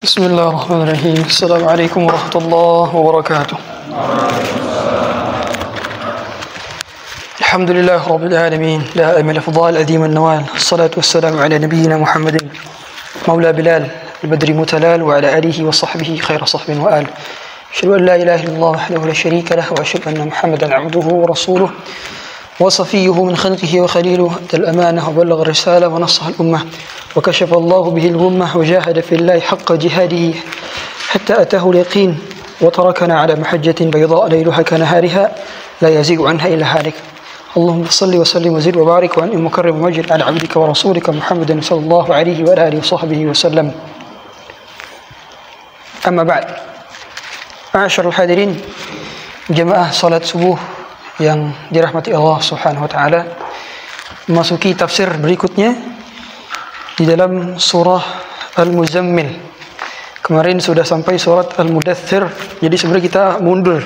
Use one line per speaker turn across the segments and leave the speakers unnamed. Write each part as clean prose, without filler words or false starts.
Bismillahirrahmanirrahim. Assalamualaikum warahmatullahi wabarakatuh. Alhamdulillah rabbil alamin. La amil afdal adim an-nawal. Assalatu wassalamu ala nabiyyina Muhammadin maula Bilal al-Badri mutalal wa ala alihi wa sahbihi khair sahbin wa al. Asyhadu an la ilaha illallah wahdahu la syarika lah wa asyhadu anna Muhammadan abduhu wa rasuluh wa safiyyuhu min khalqihi wa khaliluhu adal amanah wa ballagha ar-risalah wa nassaha al-ummah wa kashafa Allahu bihi al-ghummah wa jahada fillahi haqqa jihadihi hatta atahu al-yaqin wa tarakana ala mahajjatin bayda laylaha kanahariha la yazighu anha illa halik. Allahumma salli wa sallim wa zid wa barik wa an'im mukarrim wa majid ala 'abdika wa rasulika Muhammadin sallallahu alaihi wa alihi wa sahbihi wa sallam. Amma ba'd. Ma'asyiral hadirin, jemaah salat subuh yang dirahmati Allah Subhanahu wa taala, memasuki tafsir berikutnya di dalam surah Al-Muzammil. Kemarin sudah sampai surat Al-Mudaththir. Jadi sebenarnya kita mundur,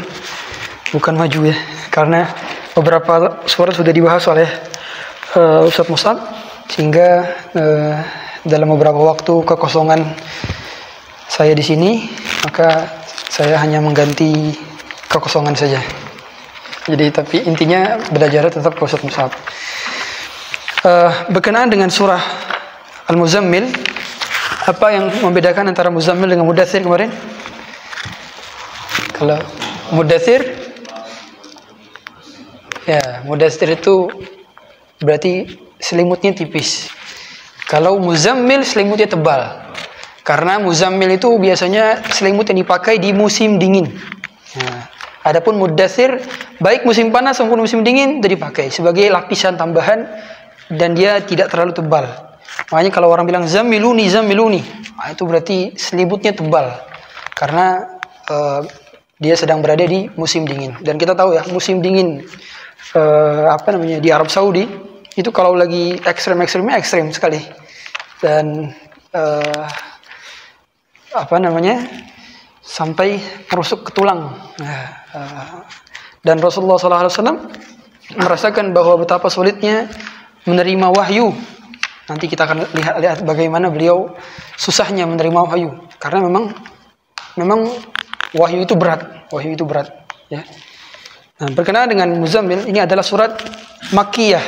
bukan maju ya, karena beberapa surat sudah dibahas oleh Ustaz Mus'ab, sehingga dalam beberapa waktu kekosongan saya di sini, maka saya hanya mengganti kekosongan saja. Jadi tapi intinya belajar tetap ke Ustaz Mus'ab. Berkenaan dengan surah Al-Muzammil, apa yang membedakan antara Muzammil dengan Mudaththir kemarin? Kalau Mudaththir, ya Mudaththir itu berarti selimutnya tipis. Kalau Muzammil selimutnya tebal. Karena Muzammil itu biasanya selimut yang dipakai di musim dingin. Nah, adapun Mudaththir baik musim panas maupun musim dingin itu dipakai sebagai lapisan tambahan dan dia tidak terlalu tebal. Makanya kalau orang bilang zammiluni, nah, itu berarti selimutnya tebal karena dia sedang berada di musim dingin. Dan kita tahu ya, musim dingin di Arab Saudi itu kalau lagi ekstrim sekali. Dan sampai merusuk ke tulang. Dan Rasulullah SAW merasakan bahwa betapa sulitnya menerima wahyu. Nanti kita akan lihat bagaimana beliau susahnya menerima wahyu, karena memang wahyu itu berat, ya. Nah, berkenaan dengan Muzammil, ini adalah surat Makkiyah,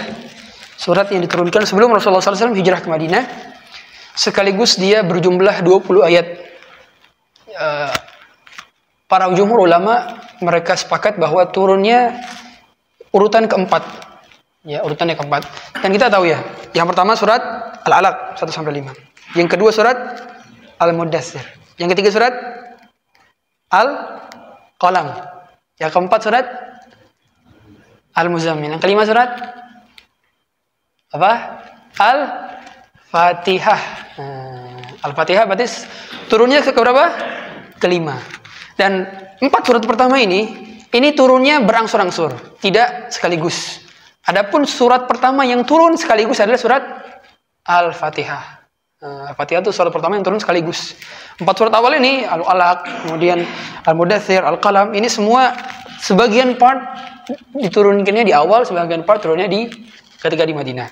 surat yang diturunkan sebelum Rasulullah SAW hijrah ke Madinah. Sekaligus dia berjumlah 20 ayat. Para jumhur ulama mereka sepakat bahwa turunnya urutan keempat. Ya, urutannya keempat. Dan kita tahu ya, yang pertama surat Al-Alaq 1-5. Yang kedua surat Al-Mudaththir. Yang ketiga surat Al-Qalam. Yang keempat surat Al-Muzammil. Yang kelima surat apa? Al-Fatihah. Al-Fatihah berarti turunnya ke berapa? Kelima. Dan 4 surat pertama ini turunnya berangsur-angsur, tidak sekaligus. Adapun surat pertama yang turun sekaligus adalah surat Al-Fatihah. Al-Fatihah itu surat pertama yang turun sekaligus. 4 surat awal ini, Al-Alaq, kemudian Al-Mudaththir, Al-Qalam, ini semua sebagian part diturunkannya di awal, sebagian part turunnya ketika di Madinah.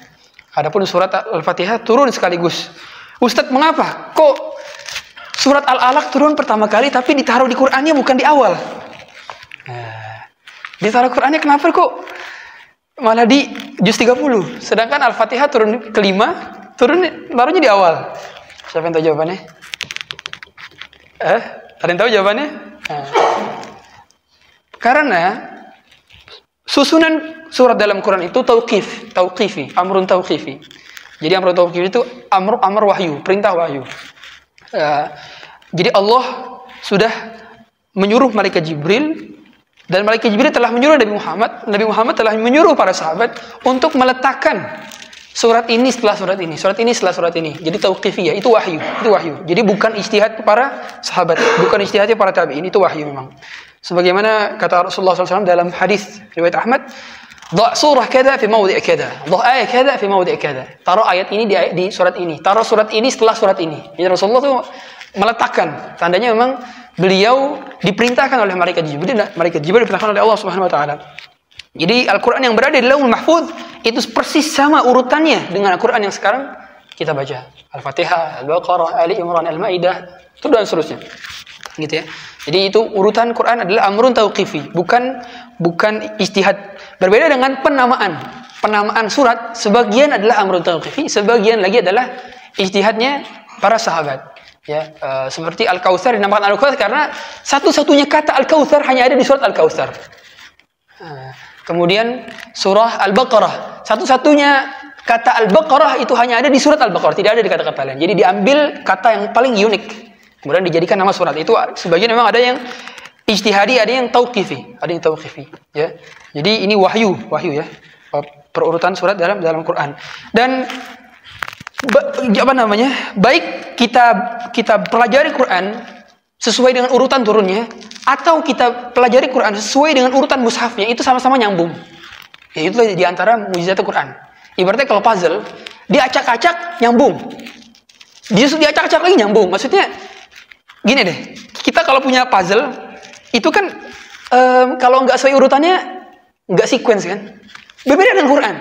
Adapun surat Al-Fatihah turun sekaligus. Ustadz, mengapa? Kok surat Al-Alaq turun pertama kali tapi ditaruh di Qur'annya bukan di awal? Ditaruh Qur'annya kenapa kok malah di juz 30? Sedangkan Al-Fatihah turun kelima, taruhnya di awal. Siapa yang tahu jawabannya? Ada yang tahu jawabannya? Karena susunan surat dalam Quran itu tauqifi, amrun tauqifi. Jadi amrun tauqifi itu amr wahyu, perintah wahyu. Jadi Allah sudah menyuruh malaikat Jibril, dan malaikat Jibril telah menyuruh Nabi Muhammad telah menyuruh para sahabat untuk meletakkan surat ini setelah surat ini, surat ini setelah surat ini. Jadi tauqifiyah, itu wahyu. Jadi bukan ijtihad para sahabat, bukan ijtihadnya para tabi'in, itu wahyu memang. Sebagaimana kata Rasulullah SAW dalam hadis riwayat Ahmad, "Dha' surah kada fi mawdi' kada, dha' ayat kada fi mawdi' kada." Taruh ayat ini di surat ini, taruh surat ini setelah surat ini. Jadi Rasulullah itu meletakkan, tandanya memang beliau diperintahkan oleh malaikat Jibril, dan malaikat Jibril diperintahkan oleh Allah Subhanahu wa taala. Jadi Al-Qur'an yang berada di Lauhul Mahfuz itu persis sama urutannya dengan Al-Qur'an yang sekarang kita baca Al-Fatihah, Al-Baqarah, Ali Imran, Al-Maidah, itu dan seterusnya. Gitu ya. Jadi itu urutan Quran adalah amrun tauqifi, bukan ijtihad. Berbeda dengan penamaan surat, sebagian adalah amrun tauqifi, sebagian lagi adalah ijtihadnya para sahabat. Ya, seperti Al-Kautsar dinamakan Al-Kautsar karena satu-satunya kata Al-Kautsar hanya ada di surat Al-Kautsar. Kemudian surah Al-Baqarah, satu-satunya kata Al-Baqarah itu hanya ada di surat Al-Baqarah, tidak ada di kata-kata lain. Jadi diambil kata yang paling unik, kemudian dijadikan nama surat. Itu sebagian memang ada yang ijtihadi, ada yang tauqifi, ya. Jadi ini wahyu ya. Perurutan surat dalam Quran. Dan baik kita pelajari Quran sesuai dengan urutan turunnya, atau kita pelajari Quran sesuai dengan urutan mushafnya, itu sama-sama nyambung. Ya, itu di antara mukjizat Quran. Ibaratnya kalau puzzle, diacak-acak nyambung, diacak-acak lagi nyambung. Maksudnya gini deh, kita kalau punya puzzle itu kan kalau nggak sesuai urutannya nggak sequence kan. Berbeda dengan Quran.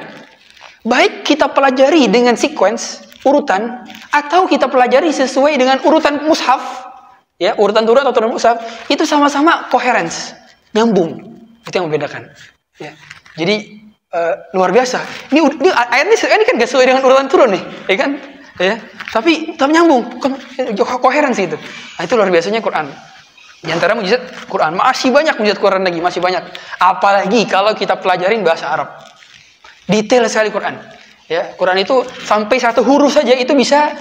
Baik kita pelajari dengan sequence urutan, atau kita pelajari sesuai dengan urutan mushaf, ya, urutan turun atau turun mushaf, itu sama-sama coherence, nyambung. Itu yang membedakan. Ya. Jadi luar biasa. Ini ayat ini kan gak sesuai dengan urutan turun nih, ya kan? Ya. Tapi nyambung, coherence itu. Nah, itu luar biasanya Quran. Di antara mukjizat Quran, masih banyak mukjizat Quran lagi, masih banyak. Apalagi kalau kita pelajarin bahasa Arab. Detail sekali Quran. Ya, Quran itu sampai satu huruf saja itu bisa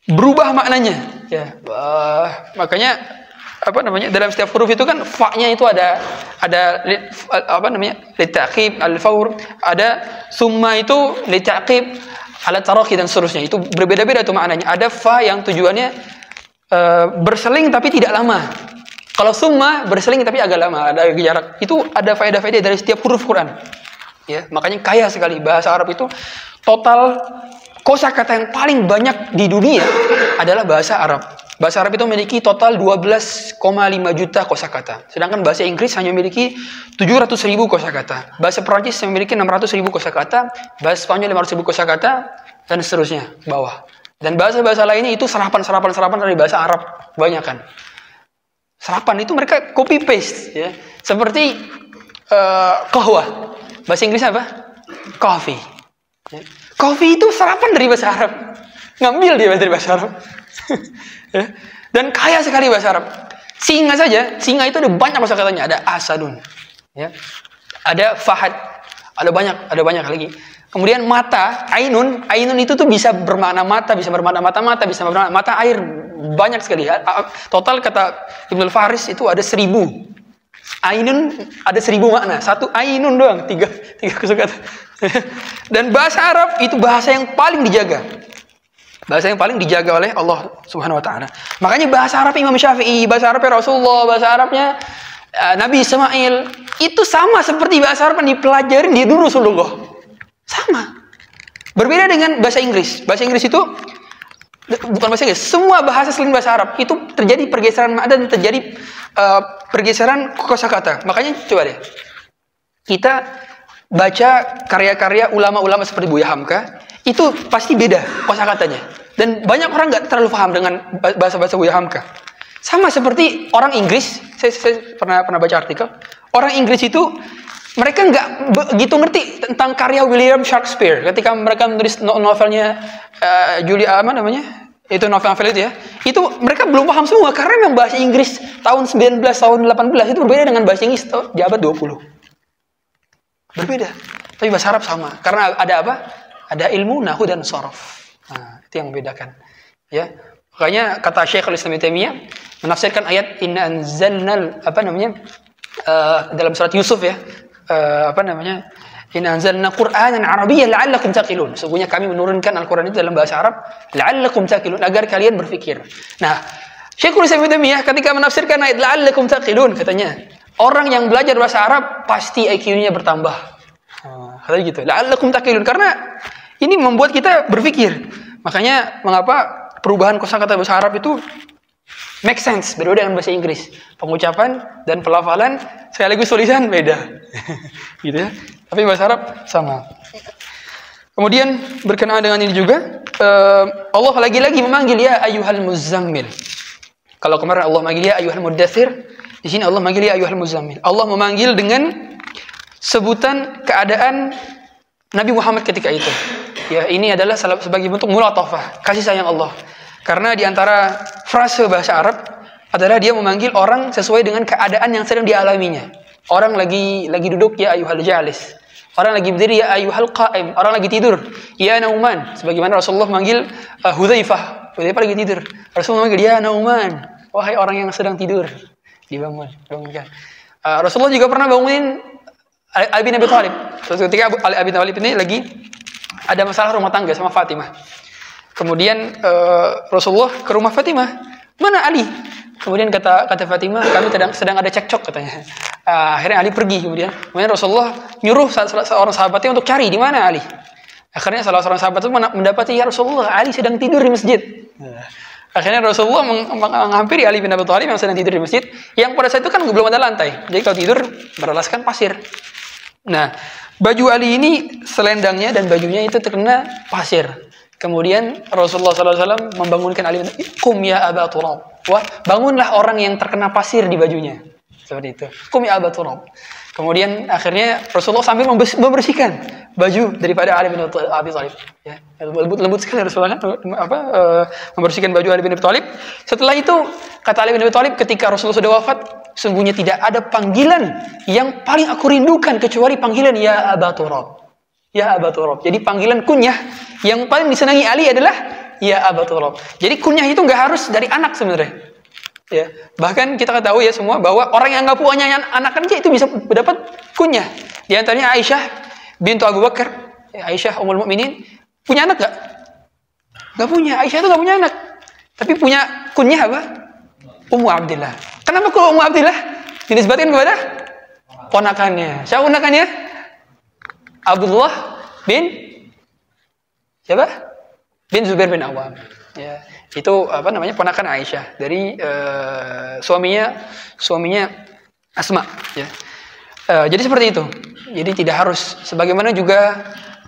berubah maknanya. Ya, makanya dalam setiap huruf itu kan fa-nya itu ada litaqib, al-faur, ada summa itu litaqib, ala taraqi dan seterusnya. Itu berbeda-beda tuh maknanya. Ada fa yang tujuannya berseling tapi tidak lama. Kalau summa berseling tapi agak lama, ada jarak. Itu ada faedah-faedah dari setiap huruf Quran. Ya, makanya kaya sekali bahasa Arab itu. Total kosakata yang paling banyak di dunia adalah bahasa Arab. Bahasa Arab itu memiliki total 12,5 juta kosakata. Sedangkan bahasa Inggris hanya memiliki 700.000 kosakata. Bahasa Perancis memiliki 600.000 kosakata. Bahasa Spanyol 500.000 kosakata dan seterusnya ke bawah. Dan bahasa-bahasa lainnya itu serapan dari bahasa Arab kebanyakan. Serapan itu mereka copy paste, ya. Seperti qahwah. Bahasa Inggris apa? Coffee. Ya. Coffee itu serapan dari bahasa Arab. Ngambil dia dari bahasa Arab. Ya. Dan kaya sekali bahasa Arab. Singa saja, singa itu ada banyak kosakatanya. Ada asadun, ya. Ada fahad, ada banyak lagi. Kemudian mata, ainun itu tuh bisa bermakna mata, bisa bermakna mata-mata, bisa bermakna mata air, banyak sekali. Total kata Ibnu Faris itu ada 1000. Ainun ada 1000 makna. Satu ainun doang, tiga kosakata. Dan bahasa Arab itu bahasa yang paling dijaga. Bahasa yang paling dijaga oleh Allah Subhanahu wa taala. Makanya bahasa Arab Imam Syafi'i, bahasa Arab Rasulullah, bahasa Arabnya Nabi Ismail itu sama seperti bahasa Arab yang dipelajarin di dulu Rasulullah. Sama. Berbeda dengan bahasa Inggris. Bahasa Inggris itu bukan bahasa Inggris, semua bahasa selain bahasa Arab itu terjadi pergeseran makna dan terjadi pergeseran kosakata. Makanya coba deh kita baca karya-karya ulama-ulama seperti Buya Hamka, itu pasti beda kosakatanya. Dan banyak orang nggak terlalu paham dengan bahasa-bahasa Buya Hamka. Sama seperti orang Inggris, saya pernah baca artikel, orang Inggris itu mereka nggak begitu ngerti tentang karya William Shakespeare ketika mereka menulis novelnya itu novel itu ya. Itu mereka belum paham semua karena memang bahasa Inggris tahun 19, tahun 18 itu berbeda dengan bahasa Inggris di abad 20. Berbeda. Tapi bahasa Arab sama. Karena ada apa? Ada ilmu nahwu dan sharaf. Nah, itu yang membedakan. Ya. Makanya kata Syekhul Islam Ibnu Taimiyah menafsirkan ayat inna anzalnal dalam surat Yusuf ya. Inna anzalna Qur'anan Arabiyyan la'allakum taqilun. Sesungguhnya kami menurunkan Al-Qur'an itu dalam bahasa Arab la'allakum taqilun, agar kalian berpikir. Nah, Syekhul Islam Ibnu Taimiyah ketika menafsirkan ayat la'allakum taqilun katanya, orang yang belajar bahasa Arab pasti IQ-nya bertambah. Katanya gitu. La'allakum taqilun karena ini membuat kita berpikir. Makanya mengapa perubahan kosakata bahasa Arab itu make sense, berbeda dengan bahasa Inggris. Pengucapan dan pelafalan sekaligus tulisan beda. Gitu ya. Tapi bahasa Arab sama. Kemudian berkenaan dengan ini juga Allah lagi-lagi memanggil ya ayyuhal muzammil. Kalau kemarin Allah memanggil ya ayyuhal mudaththir, di sini Allah memanggil ya ayyuhal muzammil. Allah memanggil dengan sebutan keadaan Nabi Muhammad ketika itu. Ya, ini adalah sebagai bentuk mulatafah, kasih sayang Allah. Karena di antara frase bahasa Arab adalah dia memanggil orang sesuai dengan keadaan yang sedang dialaminya. Orang lagi duduk, ya ayyuhal jalis. Orang lagi berdiri, ya ayyuhal qa'im. Orang lagi tidur, ya nauman. Sebagaimana Rasulullah memanggil Hudzaifah. Hudzaifah lagi tidur. Rasulullah memanggil, ya nauman. Wahai orang yang sedang tidur, dibangunkan. Rasulullah juga pernah bangunin Ali bin Abi Thalib. Suatu ketika Ali bin Abi Thalib ini lagi ada masalah rumah tangga sama Fatimah. Kemudian Rasulullah ke rumah Fatimah. Mana Ali? Kemudian kata Fatimah, kami sedang ada cekcok katanya. Akhirnya Ali pergi. Kemudian Rasulullah nyuruh seorang sahabatnya untuk cari di mana Ali. Akhirnya salah seorang sahabat itu mendapati, ya Rasulullah, Ali sedang tidur di masjid. Akhirnya Rasulullah menghampiri Ali bin Abi Thalib yang sedang tidur di masjid, yang pada saat itu kan belum ada lantai. Jadi kalau tidur beralaskan pasir. Nah, baju Ali ini selendangnya dan bajunya itu terkena pasir. Kemudian Rasulullah SAW membangunkan Ali, "Qum ya Aba Turab." Wah, bangunlah orang yang terkena pasir di bajunya. Seperti itu. "Qum ya Aba Turab." Kemudian akhirnya Rasulullah sambil membersihkan baju daripada Ali bin Abi Thalib. Ya, lembut sekali Rasulullah membersihkan baju Ali bin Abi Thalib. Setelah itu kata Ali bin Abi Thalib ketika Rasulullah sudah wafat, sungguhnya tidak ada panggilan yang paling aku rindukan kecuali panggilan ya Aba Turab. Ya Aba Turab. Jadi panggilan kunyah yang paling disenangi Ali adalah ya Aba Turab. Jadi kunyah itu nggak harus dari anak sebenarnya. Ya, bahkan kita ketahui ya semua bahwa orang yang nggak punya anak aja itu bisa mendapat kunyah. Di antaranya Aisyah bintu Abu Bakar, Aisyah Ummul Mukminin, punya anak nggak? Nggak punya. Aisyah itu nggak punya anak, tapi punya kunyah apa? Ummu Abdillah. Kenapa kok Ummu Abdillah dinisbatkan kepada ponakannya? Siapa ponakannya? Abdullah bin siapa? Bin Zubair bin Awam. Ya, itu ponakan Aisyah dari suaminya Asma. Ya. Jadi seperti itu. Jadi tidak harus. Sebagaimana juga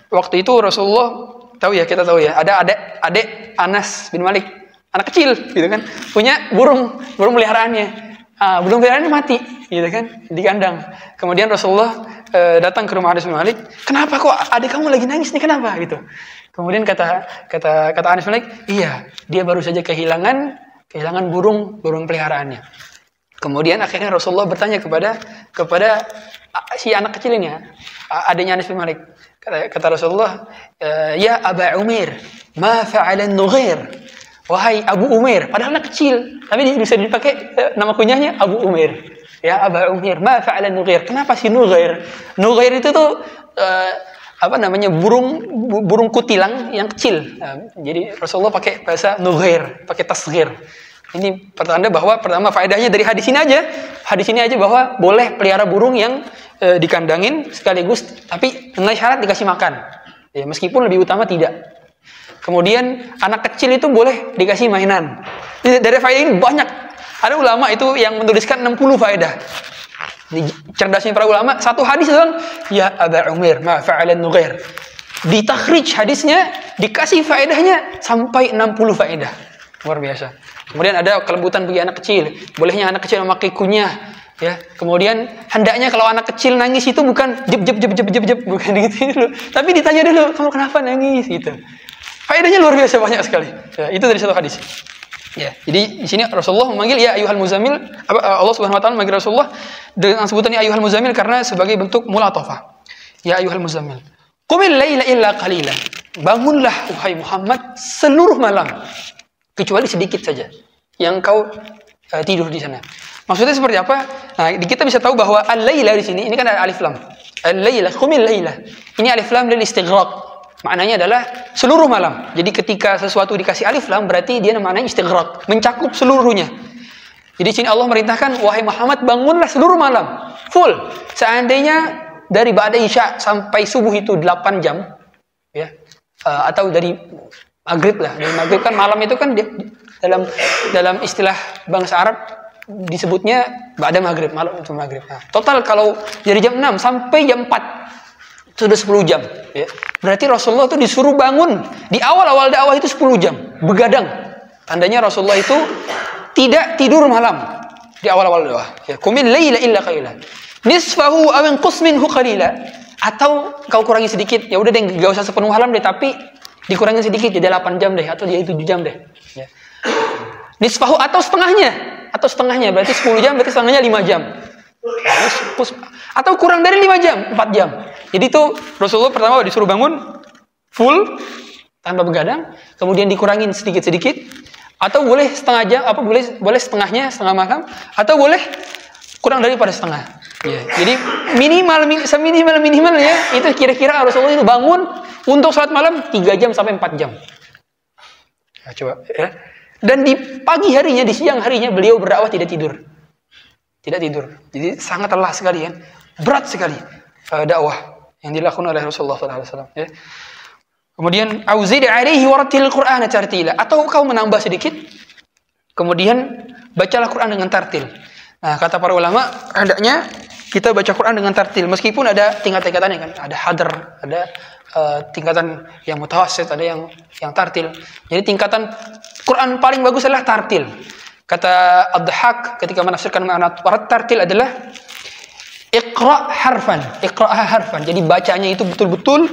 waktu itu Rasulullah kita tahu ya, ada adik Anas bin Malik, anak kecil, gitu kan, punya burung peliharaannya. Burung peliharaannya mati, gitu kan, di kandang. Kemudian Rasulullah datang ke rumah Anas bin Malik. Kenapa kok adik kamu lagi nangis nih? Kenapa? Gitu. Kemudian kata Anas bin Malik, iya, dia baru saja kehilangan burung peliharaannya. Kemudian akhirnya Rasulullah bertanya kepada si anak kecil ini, adiknya Anas bin Malik. Kata Rasulullah, ya Aba Umair, ma fa'alan Nughair. Wahai Abu Umair, padahal anak kecil, tapi bisa dipakai nama kunyahnya Abu Umair. Ya Aba Umair, ma fa'alan Nughair. Kenapa si Nughair? Nughair itu tuh burung kutilang yang kecil. Jadi Rasulullah pakai bahasa Nughair, pakai tasghir. Ini pertanda bahwa pertama faedahnya dari hadis ini aja bahwa boleh pelihara burung yang dikandangin sekaligus, tapi dengan syarat dikasih makan. Ya, meskipun lebih utama tidak. Kemudian anak kecil itu boleh dikasih mainan. Dari faedah ini banyak. Ada ulama itu yang menuliskan 60 faedah. Cerdasnya para ulama, satu hadis tentang ya Aba Umair ma fa'alan Nughair. Di takhrij hadisnya dikasih faedahnya sampai 60 faedah. Luar biasa. Kemudian ada kelembutan bagi anak kecil. Bolehnya anak kecil memakai kunyah, ya. Kemudian hendaknya kalau anak kecil nangis itu bukan jep bukan gitu dulu. Tapi ditanya dulu, kamu kenapa nangis gitu. Faedahnya luar biasa banyak sekali. Ya, itu dari satu hadis. Ya, jadi di sini Rasulullah memanggil ya ayyuhal muzammil. Allah Subhanahu wa taala memanggil Rasulullah dengan sebutan ya ayyuhal muzammil karena sebagai bentuk mulatafah. Ya ayyuhal muzammil, qumil laila illa qalilan. Bangunlah wahai Muhammad seluruh malam kecuali sedikit saja yang kau tidur di sana. Maksudnya seperti apa? Nah, kita bisa tahu bahwa al-laila di sini ini kan ada alif lam. Al-laila, qumil laila. Ini alif lam lil istighraq. Maknanya adalah seluruh malam. Jadi ketika sesuatu dikasih alif lam berarti dia namanya istighraq, mencakup seluruhnya. Jadi sini Allah merintahkan wahai Muhammad bangunlah seluruh malam, full. Seandainya dari ba'da isya sampai subuh itu 8 jam, ya. Atau dari maghrib lah. Dari maghrib kan malam itu kan dalam istilah bangsa Arab disebutnya ba'da maghrib, malam itu maghrib. Nah, total kalau dari jam 6 sampai jam 4 sudah 10 jam. Ya. Berarti Rasulullah itu disuruh bangun di awal-awal dakwah itu 10 jam, begadang. Tandanya Rasulullah itu tidak tidur malam di awal-awal dakwah. Ya. Qumil laila illa qalila. Nisfahu aw inqus minhu qalila. Atau kau kurangi sedikit. Ya udah deh, enggak usah sepenuh malam deh, tapi dikurangin sedikit jadi 8 jam deh atau jadi 7 jam deh. Ya. Nisfahu atau setengahnya berarti 10 jam, berarti setengahnya 5 jam. Atau kurang dari 5 jam, 4 jam. Jadi itu Rasulullah pertama disuruh bangun full tanpa begadang, kemudian dikurangin sedikit-sedikit, atau boleh setengah jam, apa boleh setengahnya, setengah malam, atau boleh kurang daripada setengah. Ya. Jadi seminimal ya itu kira-kira Rasulullah itu bangun untuk salat malam 3 jam sampai 4 jam. Nah, coba ya. Dan di pagi harinya, di siang harinya beliau berdakwah tidak tidur. Tidak tidur. Jadi sangat lelah sekali ya. Berat sekali dakwah yang dilakukan oleh Rasulullah SAW. Ya. Kemudian auzid alaihi warattil Qur'ana tartila, atau kau menambah sedikit, kemudian bacalah Quran dengan tartil. Nah, kata para ulama, hendaknya kita baca Quran dengan tartil, meskipun ada tingkat-tingkatannya kan, ada hadar, ada tingkatan yang mutawassit, ada yang tartil. Jadi tingkatan Quran paling bagus adalah tartil. Kata Ad-Dhahhak ketika menafsirkan makna tartil adalah iqra' harfan. Jadi bacanya itu betul-betul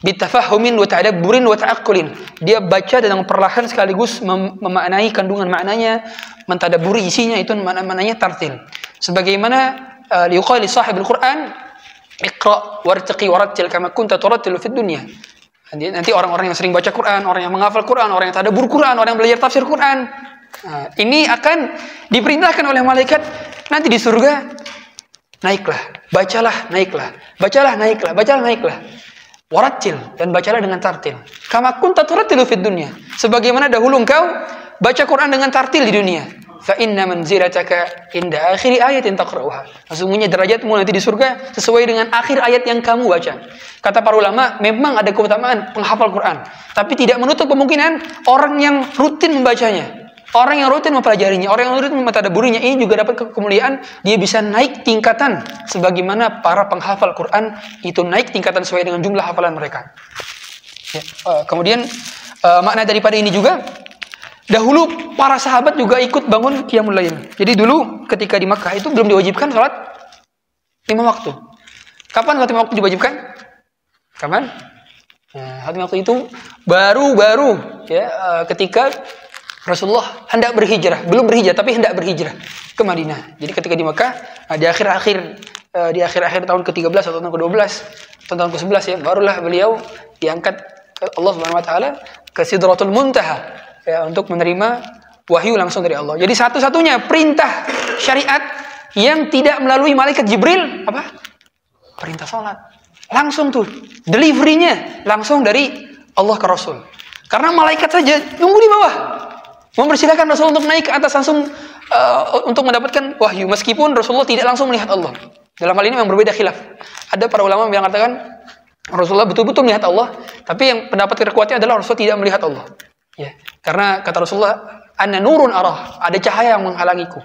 bitafahumin wa ta'adabburin wa ta'aqqulin. Dia baca dengan perlahan sekaligus memaknai kandungan maknanya, mentadabburi isinya, itu maknanya tartil. Sebagaimana liqali sahibul Quran, iqra' wartaqi warattil kama kunta turattilu fid dunya. Nanti orang-orang yang sering baca Quran, orang yang menghafal Quran, orang yang tadabbur Quran, orang yang belajar tafsir Quran, nah, ini akan diperintahkan oleh malaikat nanti di surga, naiklah, bacalah, naiklah, bacalah, naiklah, bacalah, naiklah. Warattil, dan bacalah dengan tartil. Kama kunta turattilu fid dunya. Sebagaimana dahulu engkau baca Quran dengan tartil di dunia. Fa inna manzilataka inda akhiri ayatin taqra'uha. Sesungguhnya derajatmu nanti di surga sesuai dengan akhir ayat yang kamu baca. Kata para ulama, memang ada keutamaan penghafal Quran, tapi tidak menutup kemungkinan orang yang rutin membacanya, orang yang rutin mempelajarinya, orang yang rutin mentadabburinya, ini juga dapat kemuliaan. Dia bisa naik tingkatan sebagaimana para penghafal Quran itu naik tingkatan sesuai dengan jumlah hafalan mereka. Ya. Kemudian makna daripada ini juga, dahulu para sahabat juga ikut bangun qiyamul lail. Jadi dulu ketika di Makkah itu belum diwajibkan salat 5 waktu. Kapan salat 5 waktu diwajibkan? Kapan? Salat 5 waktu itu baru ya ketika Rasulullah hendak berhijrah, belum berhijrah tapi hendak berhijrah ke Madinah. Jadi ketika di Makkah, di akhir-akhir tahun ke-13 atau tahun ke-12 atau tahun ke-11 ya, barulah beliau diangkat ke Allah Subhanahu wa taala ke Sidratul Muntaha ya, untuk menerima wahyu langsung dari Allah. Jadi satu-satunya perintah syariat yang tidak melalui malaikat Jibril apa? Perintah salat. Langsung tuh delivery-nya langsung dari Allah ke Rasul. Karena malaikat saja nunggu di bawah, mempersilahkan Rasul untuk naik ke atas langsung untuk mendapatkan wahyu, meskipun Rasulullah tidak langsung melihat Allah. Dalam hal ini memang berbeda khilaf. Ada para ulama yang mengatakan Rasulullah betul-betul melihat Allah, tapi yang pendapat terkuatnya adalah Rasulullah tidak melihat Allah. Ya, karena kata Rasulullah, "Ana nurun arah", ada cahaya yang menghalangiku.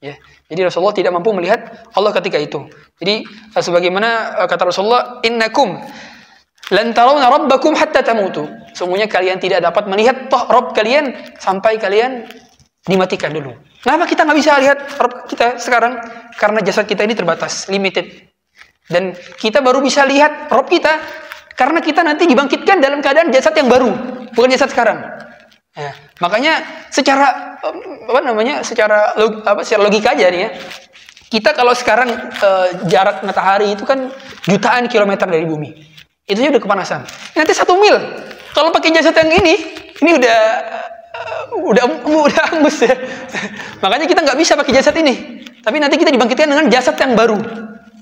Ya, jadi Rasulullah tidak mampu melihat Allah ketika itu. Jadi sebagaimana kata Rasulullah, "Innakum lan tarawna rabbakum hatta tamutu." Sungguhnya kalian tidak dapat melihat Rabb kalian sampai kalian dimatikan dulu. Kenapa kita nggak bisa lihat Rabb kita sekarang? Karena jasad kita ini terbatas, limited. Dan kita baru bisa lihat Rabb kita karena kita nanti dibangkitkan dalam keadaan jasad yang baru, bukan jasad sekarang. Ya, makanya secara secara logika aja nih ya. Kita kalau sekarang jarak matahari itu kan jutaan kilometer dari bumi. Itu udah kepanasan. Nanti 1 mil. Kalau pakai jasad yang ini udah angus ya. Makanya kita nggak bisa pakai jasad ini. Tapi nanti kita dibangkitkan dengan jasad yang baru.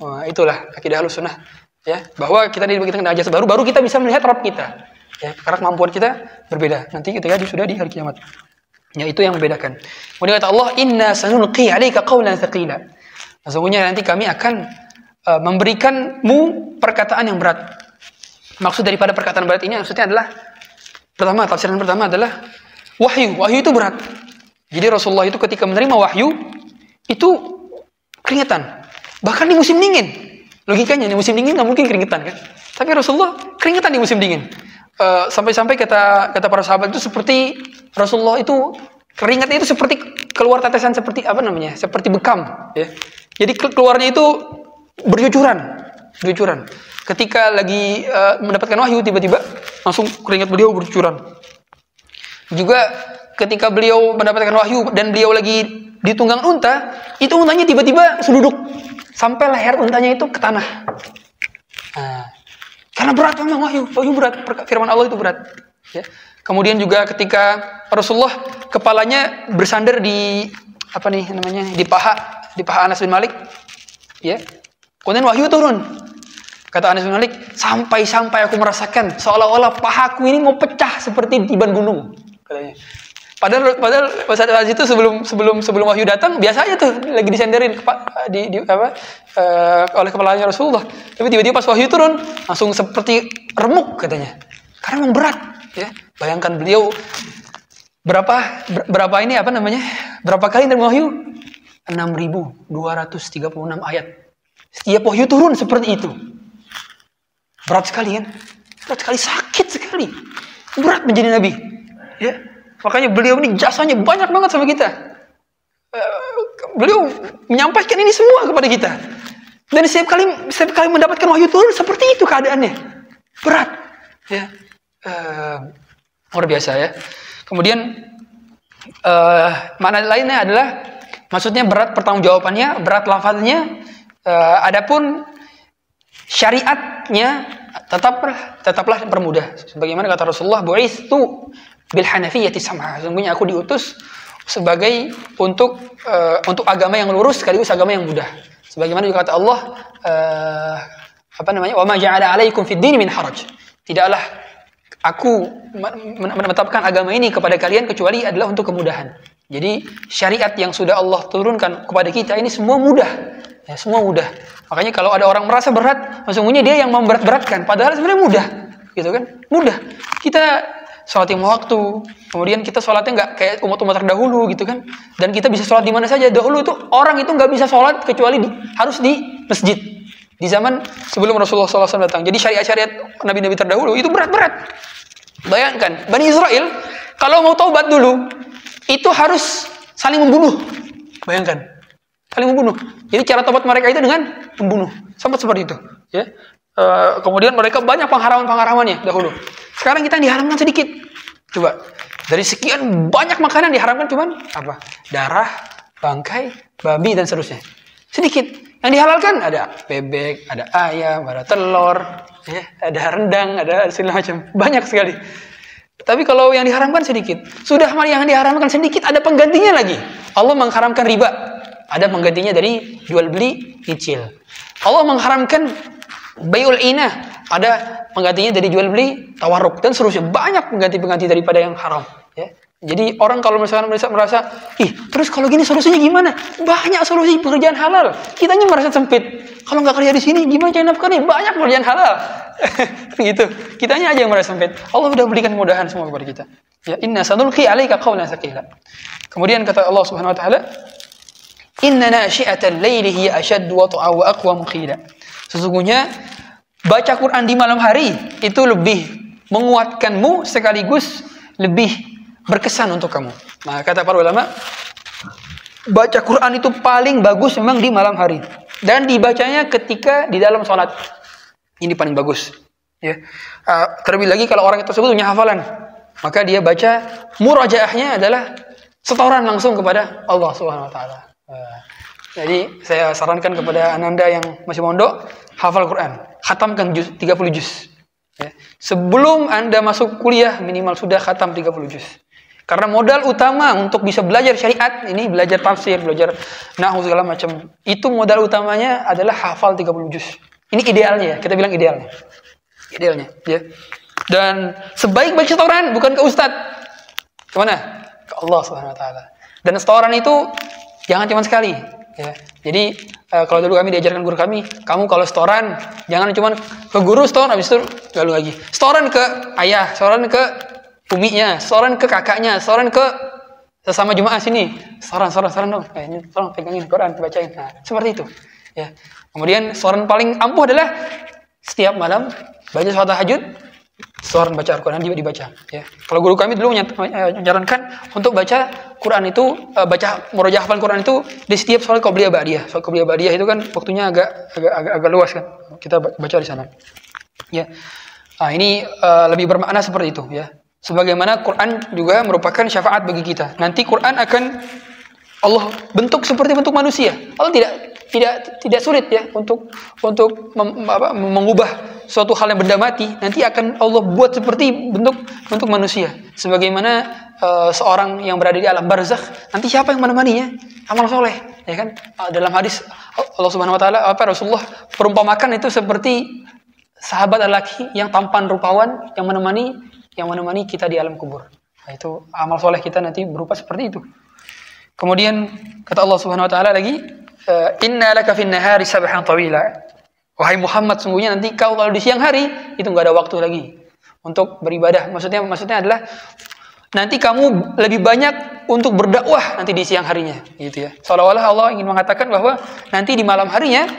Wah, itulah akidah Ahlussunnah ya, bahwa kita dibangkitkan dengan jasad baru kita bisa melihat Rabb kita. Ya, karena kemampuan kita berbeda. Nanti ketika sudah di hari kiamat. Ya, itu yang membedakan. Kemudian kata Allah, "Inna sanulqi 'alaika qawlan tsaqila." Sesungguhnya nanti kami akan memberikanmu perkataan yang berat. Maksud daripada perkataan berat ini maksudnya adalah tafsiran pertama adalah wahyu. Wahyu itu berat. Jadi Rasulullah itu ketika menerima wahyu itu keringetan. Bahkan di musim dingin. Logikanya di musim dingin nggak mungkin keringetan kan? Tapi Rasulullah keringetan di musim dingin. Sampai-sampai kata para sahabat itu seperti Rasulullah itu keringatnya itu seperti keluar tetesan seperti apa namanya? Seperti bekam, ya. Jadi keluarnya itu bercucuran. Ketika lagi mendapatkan wahyu tiba-tiba langsung keringat beliau bercucuran. Juga ketika beliau mendapatkan wahyu dan beliau lagi ditunggang unta, itu untanya tiba-tiba sududuk sampai leher untanya itu ke tanah. Karena berat memang wahyu berat, firman Allah itu berat. Ya. Kemudian juga ketika Rasulullah kepalanya bersandar di apa nih namanya di paha Anas bin Malik, ya. Kemudian wahyu turun. Kata Anas bin Malik, sampai aku merasakan seolah-olah pahaku ini mau pecah seperti tiban gunung, katanya. Padahal saat itu sebelum wahyu datang biasa aja tuh lagi disenderin oleh kepalanya Rasulullah. Tapi tiba-tiba pas wahyu turun langsung seperti remuk katanya. Karena memang berat, ya. Bayangkan beliau berapa ini apa namanya? Berapa kali menerima wahyu? 6.236 ayat. Setiap wahyu turun seperti itu. Berat sekali kan? Berat sekali, sakit sekali. Berat menjadi nabi. Ya. Makanya beliau ini jasanya banyak banget sama kita. Beliau menyampaikan ini semua kepada kita. Dan setiap kali mendapatkan wahyu turun seperti itu keadaannya. Berat. Ya. Luar biasa ya. Kemudian makna lainnya adalah maksudnya berat pertanggungjawabannya, berat lafaznya. Adapun syariatnya tetaplah permudah. Sebagaimana kata Rasulullah, bu'itsu bil hanafiyyati samha. Sesungguhnya aku diutus sebagai untuk agama yang lurus sekaligus agama yang mudah. Sebagaimana juga kata Allah, wa ma ja'ala 'alaikum fid din min haraj. Tidaklah aku menetapkan agama ini kepada kalian kecuali adalah untuk kemudahan. Jadi syariat yang sudah Allah turunkan kepada kita ini semua mudah. Ya, semua mudah. Makanya kalau ada orang merasa berat, sesungguhnya dia yang memberat-beratkan. Padahal sebenarnya mudah, gitu kan? Mudah. Kita sholat lima waktu, kemudian kita sholatnya nggak kayak umat-umat terdahulu, gitu kan? Dan kita bisa sholat di mana saja. Dahulu itu orang itu nggak bisa sholat kecuali harus di masjid. Di zaman sebelum Rasulullah SAW datang. Jadi syariat-syariat nabi-nabi terdahulu itu berat-berat. Bayangkan, Bani Israel kalau mau taubat dulu itu harus saling membunuh. Bayangkan. Saling membunuh. Jadi cara tobat mereka itu dengan membunuh. Sampai seperti itu. Ya. Kemudian mereka banyak pengharaman-pengharamannya dahulu. Sekarang kita diharamkan sedikit. Coba. Dari sekian banyak makanan diharamkan cuman apa? Darah, bangkai, babi dan seterusnya. Sedikit. Yang dihalalkan ada bebek, ada ayam, ada telur, ya, ada rendang, ada segala macam. Banyak sekali. Tapi kalau yang diharamkan sedikit. Sudah yang diharamkan sedikit ada penggantinya lagi. Allah mengharamkan riba. Ada penggantinya dari jual beli nyicil. Allah mengharamkan bai'ul inah. Ada penggantinya dari jual beli tawarruk dan seterusnya. Banyak pengganti-pengganti daripada yang haram. Ya. Jadi orang kalau misalkan merasa, terus kalau gini solusinya gimana? Banyak solusi pekerjaan halal. Kitanya merasa sempit. Kalau nggak kerja di sini, gimana cari nafkah nih? Banyak pekerjaan halal. Gitu. Kitanya aja yang merasa sempit. Allah sudah berikan kemudahan semua kepada kita. Ya, inna sanulqi 'alaika qawlan tsaqila. Kemudian kata Allah Subhanahu wa taala, inna nasyi'atal laili hiya ashaddu wat'a wa aqwamu qila. Sesungguhnya baca Quran di malam hari itu lebih menguatkanmu sekaligus lebih berkesan untuk kamu. Nah, kata para ulama, baca Quran itu paling bagus memang di malam hari dan dibacanya ketika di dalam sholat. Ini paling bagus. Ya. Terlebih lagi kalau orang tersebut punya hafalan, maka dia baca murajaahnya adalah setoran langsung kepada Allah Subhanahu wa taala. Jadi saya sarankan kepada Ananda yang masih mondok, hafal Quran, khatamkan 30 juz. Ya. Sebelum Anda masuk kuliah minimal sudah khatam 30 juz. Karena modal utama untuk bisa belajar syariat ini, belajar tafsir, belajar nahwu segala macam, itu modal utamanya adalah hafal 30 juz. Ini idealnya, kita bilang idealnya. Idealnya, ya. Dan sebaik-baik setoran bukan ke ustaz. Kemana? Ke Allah Subhanahu wa taala. Dan setoran itu jangan cuma sekali, ya. Jadi kalau dulu kami diajarkan guru kami, kamu kalau setoran jangan cuma ke guru setoran habis itu lalu lagi. Setoran ke ayah, setoran ke uminya, setoran ke kakaknya, setoran ke sesama jemaah sini. Setoran dong. Ini tolong pegangin Quran, bacain. Nah, seperti itu. Ya. Kemudian setoran paling ampuh adalah setiap malam baca salat tahajud, setoran baca Al-Quran juga dibaca. Ya. Kalau guru kami dulu menyarankan untuk baca Quran itu, baca murojaah hafal Quran itu di setiap sholat qobliyah ba'diyah. Sholat qobliyah ba'diyah itu kan waktunya agak luas kan. Kita baca di sana. Ya. Nah, ini lebih bermakna seperti itu ya. Sebagaimana Quran juga merupakan syafaat bagi kita. Nanti Quran akan Allah bentuk seperti bentuk manusia. Allah tidak sulit ya untuk mengubah suatu hal yang benda mati. Nanti akan Allah buat seperti bentuk manusia. Sebagaimana seorang yang berada di alam barzakh, nanti siapa yang menemaninya? Amal soleh, ya kan? Dalam hadis Allah Subhanahu Wa Taala, Rasulullah perumpamakan itu seperti sahabat lelaki yang tampan rupawan yang menemani kita di alam kubur. Nah, itu amal soleh kita nanti berupa seperti itu. Kemudian kata Allah Subhanahu Wa Taala lagi, Inna laka fin nahari sabhan tawila. Wahai Muhammad, sungguhnya nanti kau kalau di siang hari itu nggak ada waktu lagi untuk beribadah. Maksudnya adalah nanti kamu lebih banyak untuk berdakwah nanti di siang harinya, gitu ya. Seolah-olah Allah ingin mengatakan bahwa nanti di malam harinya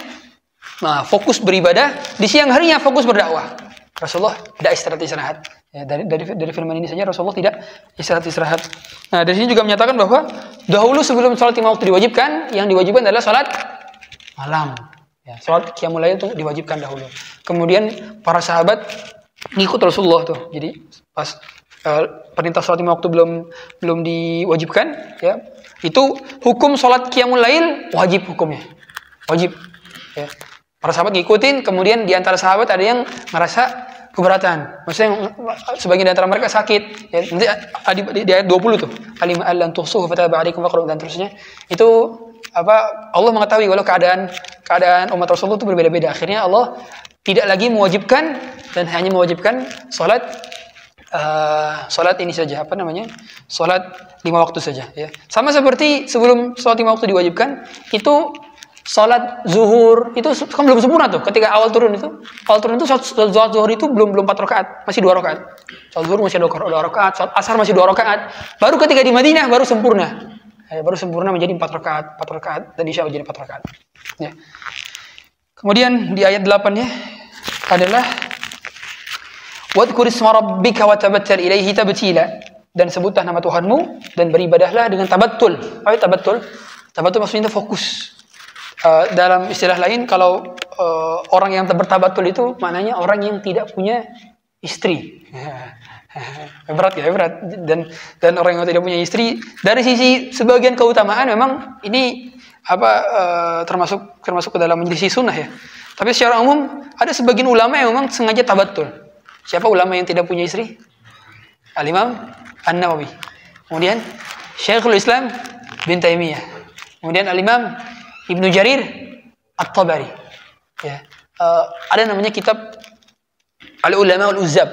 fokus beribadah, di siang harinya fokus berdakwah. Rasulullah tidak istirahat. Ya, dari firman ini saja Rasulullah tidak istirahat. Nah, dari sini juga menyatakan bahwa dahulu sebelum sholat 5 waktu diwajibkan, yang diwajibkan adalah sholat malam. Ya, sholat qiyamul lail itu diwajibkan dahulu. Kemudian para sahabat ngikut Rasulullah tuh. Jadi pas perintah sholat 5 waktu belum diwajibkan, ya, itu hukum sholat qiyamul lail wajib hukumnya. Wajib. Ya. Para sahabat ngikutin, kemudian di antara sahabat ada yang merasa keberatan. Maksudnya sebagian di antara mereka sakit. Ya, nanti di ayat 20 tuh. Alim allan tuhsuhu fataba alaikum faqra dan terusnya. Itu Allah mengetahui kalau keadaan umat Rasulullah itu berbeda-beda. Akhirnya Allah tidak lagi mewajibkan dan hanya mewajibkan salat ini saja, salat 5 waktu saja, ya. Sama seperti sebelum salat 5 waktu diwajibkan, itu salat zuhur itu kan belum sempurna tuh. Ketika awal turun itu salat zuhur itu belum 4 rakaat, masih 2 rakaat. Salat zuhur masih 2 rakaat, salat asar masih 2 rakaat. Baru ketika di Madinah baru sempurna. Baru sempurna menjadi 4 rakaat dan Isya menjadi 4 rakaat. Ya. Kemudian di ayat 8-nya adalah wadhkur isma rabbika wa tabattal ilaihi tabtila, dan sebutlah nama Tuhanmu dan beribadahlah dengan tabattul. Apa itu tabattul? Tabattul maksudnya fokus. Dalam istilah lain, kalau orang yang bertabattul itu maknanya orang yang tidak punya istri. Berat. Dan orang yang tidak punya istri, dari sisi sebagian keutamaan memang ini termasuk ke dalam menyelisih sunnah ya. Tapi secara umum ada sebagian ulama yang memang sengaja tabattul. Siapa ulama yang tidak punya istri? Al-Imam An-Nawawi. Kemudian Syekhul Islam bin Taimiyah. Kemudian Al-Imam Ibnu Jarir At-Tabari. Ya. Ada namanya kitab Al-Ulama Al-Uzzab.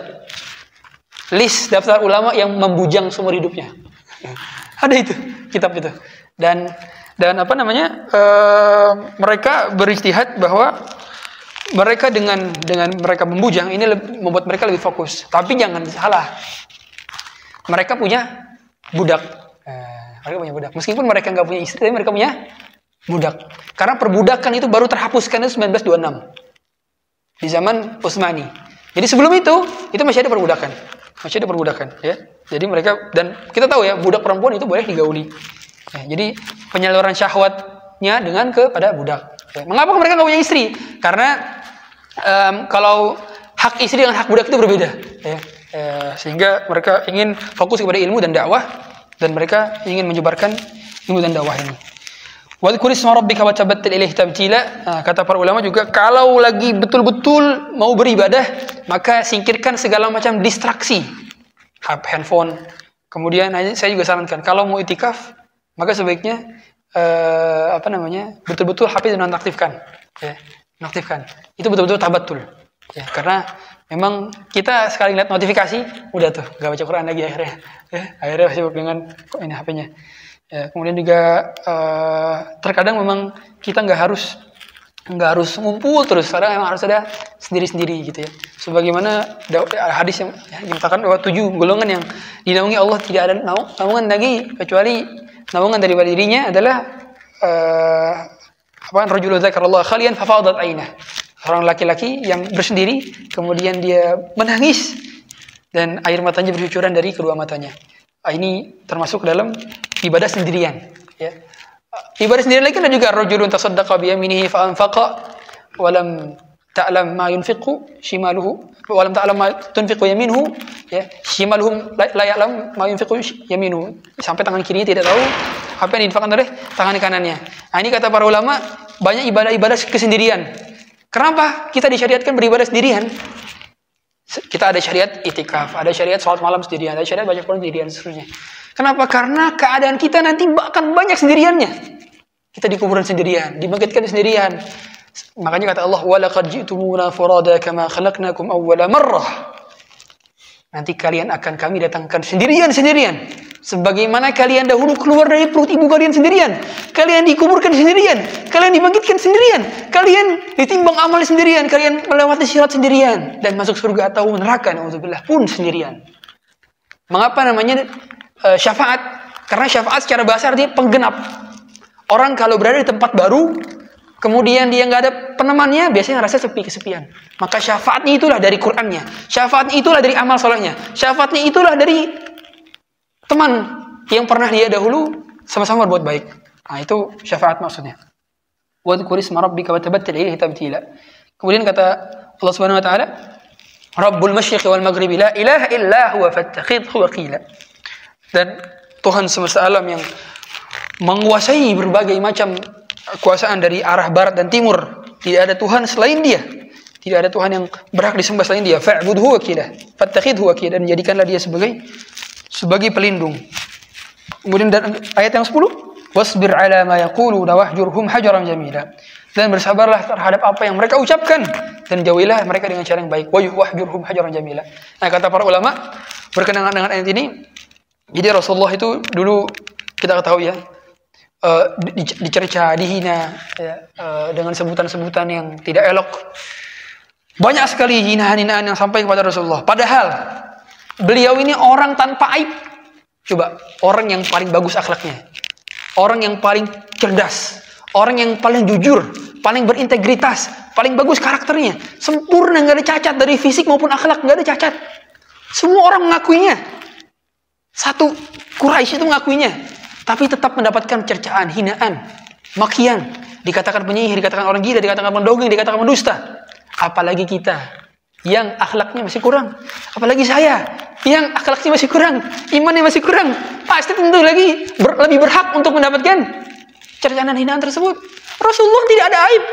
List daftar ulama yang membujang seumur hidupnya. Ada itu, kitab itu. Dan mereka beristihad bahwa mereka dengan mereka membujang ini membuat mereka lebih fokus. Tapi jangan salah. Mereka punya budak. Meskipun mereka nggak punya istri, tapi mereka punya budak. Karena perbudakan itu baru terhapuskan itu 1926 di zaman Utsmani. Jadi sebelum itu masih ada perbudakan, ya. Jadi mereka, dan kita tahu ya, budak perempuan itu boleh digauli. Ya, jadi penyaluran syahwatnya kepada budak. Ya. Mengapa mereka nggak punya istri? Karena kalau hak istri dengan hak budak itu berbeda. Ya. Sehingga mereka ingin fokus kepada ilmu dan dakwah, dan mereka ingin menyebarkan ilmu dan dakwah ini. Wadhkur isma rabbika wa tabattal ilaihi tabtila. Kata para ulama juga, kalau lagi betul-betul mau beribadah, maka singkirkan segala macam distraksi, handphone. Kemudian saya juga sarankan kalau mau itikaf, maka sebaiknya betul-betul HP dinonaktifkan. Ya, nonaktifkan. Itu betul-betul tabattul. Ya, karena memang kita sekali lihat notifikasi, udah tuh nggak baca Quran lagi akhirnya. Ya, akhirnya sibuk dengan ini HP-nya. Ya, kemudian juga terkadang memang kita nggak harus ngumpul terus, kadang memang harus ada sendiri-sendiri gitu ya. Sebagaimana hadis yang dikatakan bahwa 7 golongan yang dinaungi Allah tidak ada naungan lagi kecuali naungan daripada dirinya adalah Apa rajulun dzakarallaha khalian fafadat ainah. Orang laki-laki yang bersendiri kemudian dia menangis dan air matanya bercucuran dari kedua matanya. Ini termasuk dalam ibadah sendirian, ya. Ibadah sendirian lagi kan juga rajulun tasaddaqa bi yaminihi fa anfaqa wa lam ta'lam ma yunfiqu shimaluhu wa lam ta'lam ma tunfiqu yaminuhu, ya. Shimaluhum la ya'lam ma yunfiqu yaminuhu. Sampai tangan kirinya tidak tahu apa yang diinfakkan oleh tangan kanannya. Nah, ini kata para ulama, banyak ibadah-ibadah kesendirian. Kenapa kita disyariatkan beribadah sendirian? Kita ada syariat itikaf, ada syariat salat malam sendirian, ada syariat baca Quran sendirian, seterusnya. Kenapa? Karena keadaan kita nanti akan banyak sendiriannya. Kita di kuburan sendirian, dibangkitkan sendirian. Makanya kata Allah, "Wa laqad ji'tumuna furada kama khalaqnakum awwala marrah." Nanti kalian akan kami datangkan sendirian-sendirian. Sebagaimana kalian dahulu keluar dari perut ibu kalian sendirian. Kalian dikuburkan sendirian. Kalian dibangkitkan sendirian. Kalian ditimbang amal sendirian. Kalian melewati sirat sendirian. Dan masuk surga atau neraka, na'udzubillah, pun sendirian. Mengapa namanya syafaat? Karena syafaat secara bahasa artinya penggenap. Orang kalau berada di tempat baru, kemudian dia nggak ada penemannya, biasanya rasa sepi, kesepian. Maka syafaatnya itulah dari Qur'annya. Syafaatnya itulah dari amal solehnya. Syafaatnya itulah dari teman yang pernah dia dahulu sama-sama berbuat baik. Nah, itu syafaat maksudnya. Wa dzkur isma rabbika wa tabattal ilaihi tabtila. Kemudian kata Allah Subhanahu wa taala, Rabbul masyriqi wal maghribi la ilaha illa huwa fattakhidhu wakila. Dan Tuhan semesta alam yang menguasai berbagai macam kekuasaan dari arah barat dan timur. Tidak ada Tuhan selain Dia. Tidak ada Tuhan yang berhak disembah selain Dia. Fa'budhu wakila. Fattakhidhu wakila. Dan jadikanlah Dia sebagai pelindung. Kemudian ayat yang 10, wasbir ala ma yaquluna wahjurhum hajaran jamila. Dan bersabarlah terhadap apa yang mereka ucapkan dan jauhilah mereka dengan cara yang baik. Wahjurhum hajaran jamila. Nah, kata para ulama berkenaan dengan ayat ini, jadi Rasulullah itu dulu kita ketahui ya, dicerca, dihina ya, dengan sebutan-sebutan yang tidak elok. Banyak sekali hinaan-hinaan yang sampai kepada Rasulullah. Padahal beliau ini orang tanpa aib. Coba, orang yang paling bagus akhlaknya, orang yang paling cerdas, orang yang paling jujur, paling berintegritas, paling bagus karakternya, sempurna, nggak ada cacat dari fisik maupun akhlak, nggak ada cacat. Semua orang mengakuinya. Satu Quraisy itu mengakuinya, tapi tetap mendapatkan cercaan, hinaan, makian, dikatakan penyihir, dikatakan orang gila, dikatakan pendongeng, dikatakan mendusta. Apalagi kita yang akhlaknya masih kurang, apalagi saya yang akhlaknya masih kurang, imannya masih kurang, pasti tentu lagi lebih berhak untuk mendapatkan cercaan dan hinaan tersebut. Rasulullah tidak ada aib,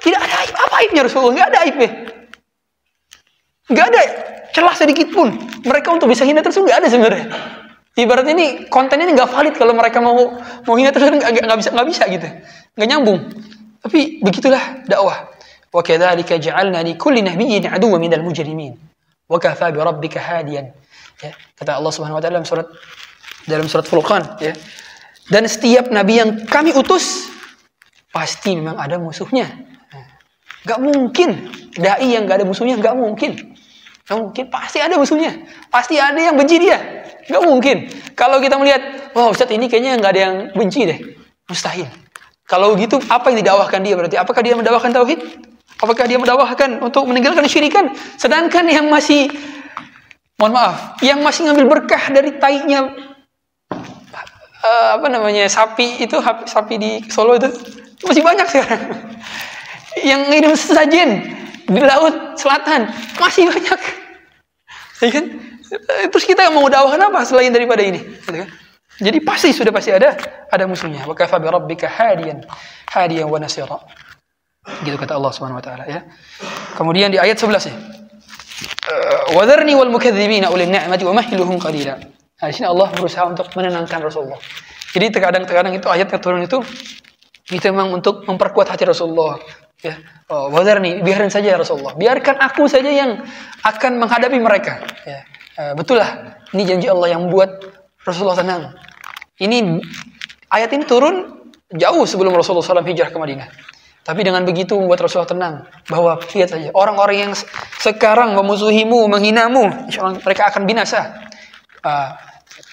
tidak ada aib. Apa aibnya Rasulullah? Nggak ada aibnya, nggak ada celah sedikit pun. Mereka untuk bisa hina tersebut nggak ada sebenarnya. Ibaratnya ini kontennya ini nggak valid kalau mereka mau hina tersebut, nggak bisa gitu, nggak nyambung. Tapi begitulah dakwah. Wa kadzalika ja'alna li kulli nabiyyin aduwwan minal mujrimin wa kafaa bi rabbika hadiyan. Ya, kata Allah Subhanahu wa taala dalam surat Furqan, ya. Dan setiap nabi yang kami utus pasti memang ada musuhnya. Enggak mungkin dai yang enggak ada musuhnya, enggak mungkin. Enggak mungkin, pasti ada musuhnya. Pasti ada yang benci dia. Enggak mungkin. Kalau kita melihat, wah Ustaz ini kayaknya enggak ada yang benci deh. Mustahil. Kalau gitu apa yang didakwahkan dia berarti? Apakah dia mendakwahkan tauhid? Apakah dia mendakwahkan untuk meninggalkan syirikan? Sedangkan yang masih, mohon maaf, yang masih ngambil berkah dari tainya sapi itu, sapi di Solo itu masih banyak sekarang. Yang ngirim sajen di laut selatan masih banyak, ya kan? Terus kita mau dakwahkan apa selain daripada ini, gitu kan? Jadi pasti ada musuhnya. Wa kafa bi rabbika hadiyan wa nasira. Gitu kata Allah Subhanahu wa taala, ya. Kemudian di ayat 11 ya. Wa dzarni wal mukadzibina ulil ni'mati wa mahhiluhum qalila. Nah, di sini Allah berusaha untuk menenangkan Rasulullah. Jadi terkadang itu ayat yang turun itu memang untuk memperkuat hati Rasulullah, ya. Wa dzarni, biarkan saja ya Rasulullah. Biarkan aku saja yang akan menghadapi mereka, ya. Betul lah, ini janji Allah yang membuat Rasulullah tenang. Ini ayat ini turun jauh sebelum Rasulullah SAW hijrah ke Madinah. Tapi dengan begitu membuat Rasulullah tenang bahwa lihat saja orang-orang yang sekarang memusuhimu, menghinamu, insyaallah mereka akan binasa.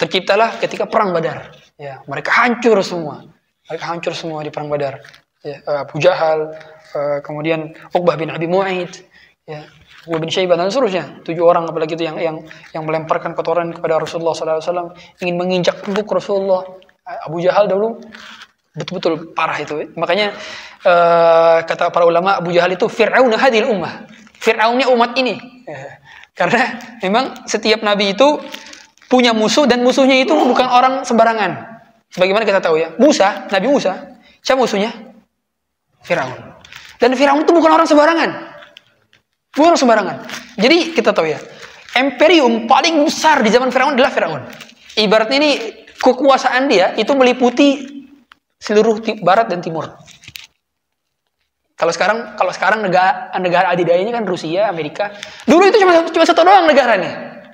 Terciptalah ketika perang Badar. Ya, mereka hancur semua. Mereka hancur semua di perang Badar. ya, Abu Jahal, kemudian Uqbah bin Abi Mu'aid, ya, Uqbah bin Syaibah dan seterusnya. 7 orang apalagi itu yang melemparkan kotoran kepada Rasulullah SAW, ingin menginjak pundak Rasulullah. Abu Jahal dulu betul-betul parah itu. Makanya kata para ulama, Abu Jahal itu Fir'aun hadhil ummah. Fir'aunnya umat ini. Karena memang setiap nabi itu punya musuh, dan musuhnya itu bukan orang sembarangan. Sebagaimana kita tahu ya, Nabi Musa, siapa musuhnya? Fir'aun. Dan Fir'aun itu bukan orang sembarangan. Bukan orang sembarangan. Jadi kita tahu ya, imperium paling besar di zaman Fir'aun adalah Fir'aun. Ibaratnya ini kekuasaan dia itu meliputi seluruh barat dan timur. Kalau sekarang negara adidayanya kan Rusia, Amerika. Dulu itu cuma satu doang negaranya.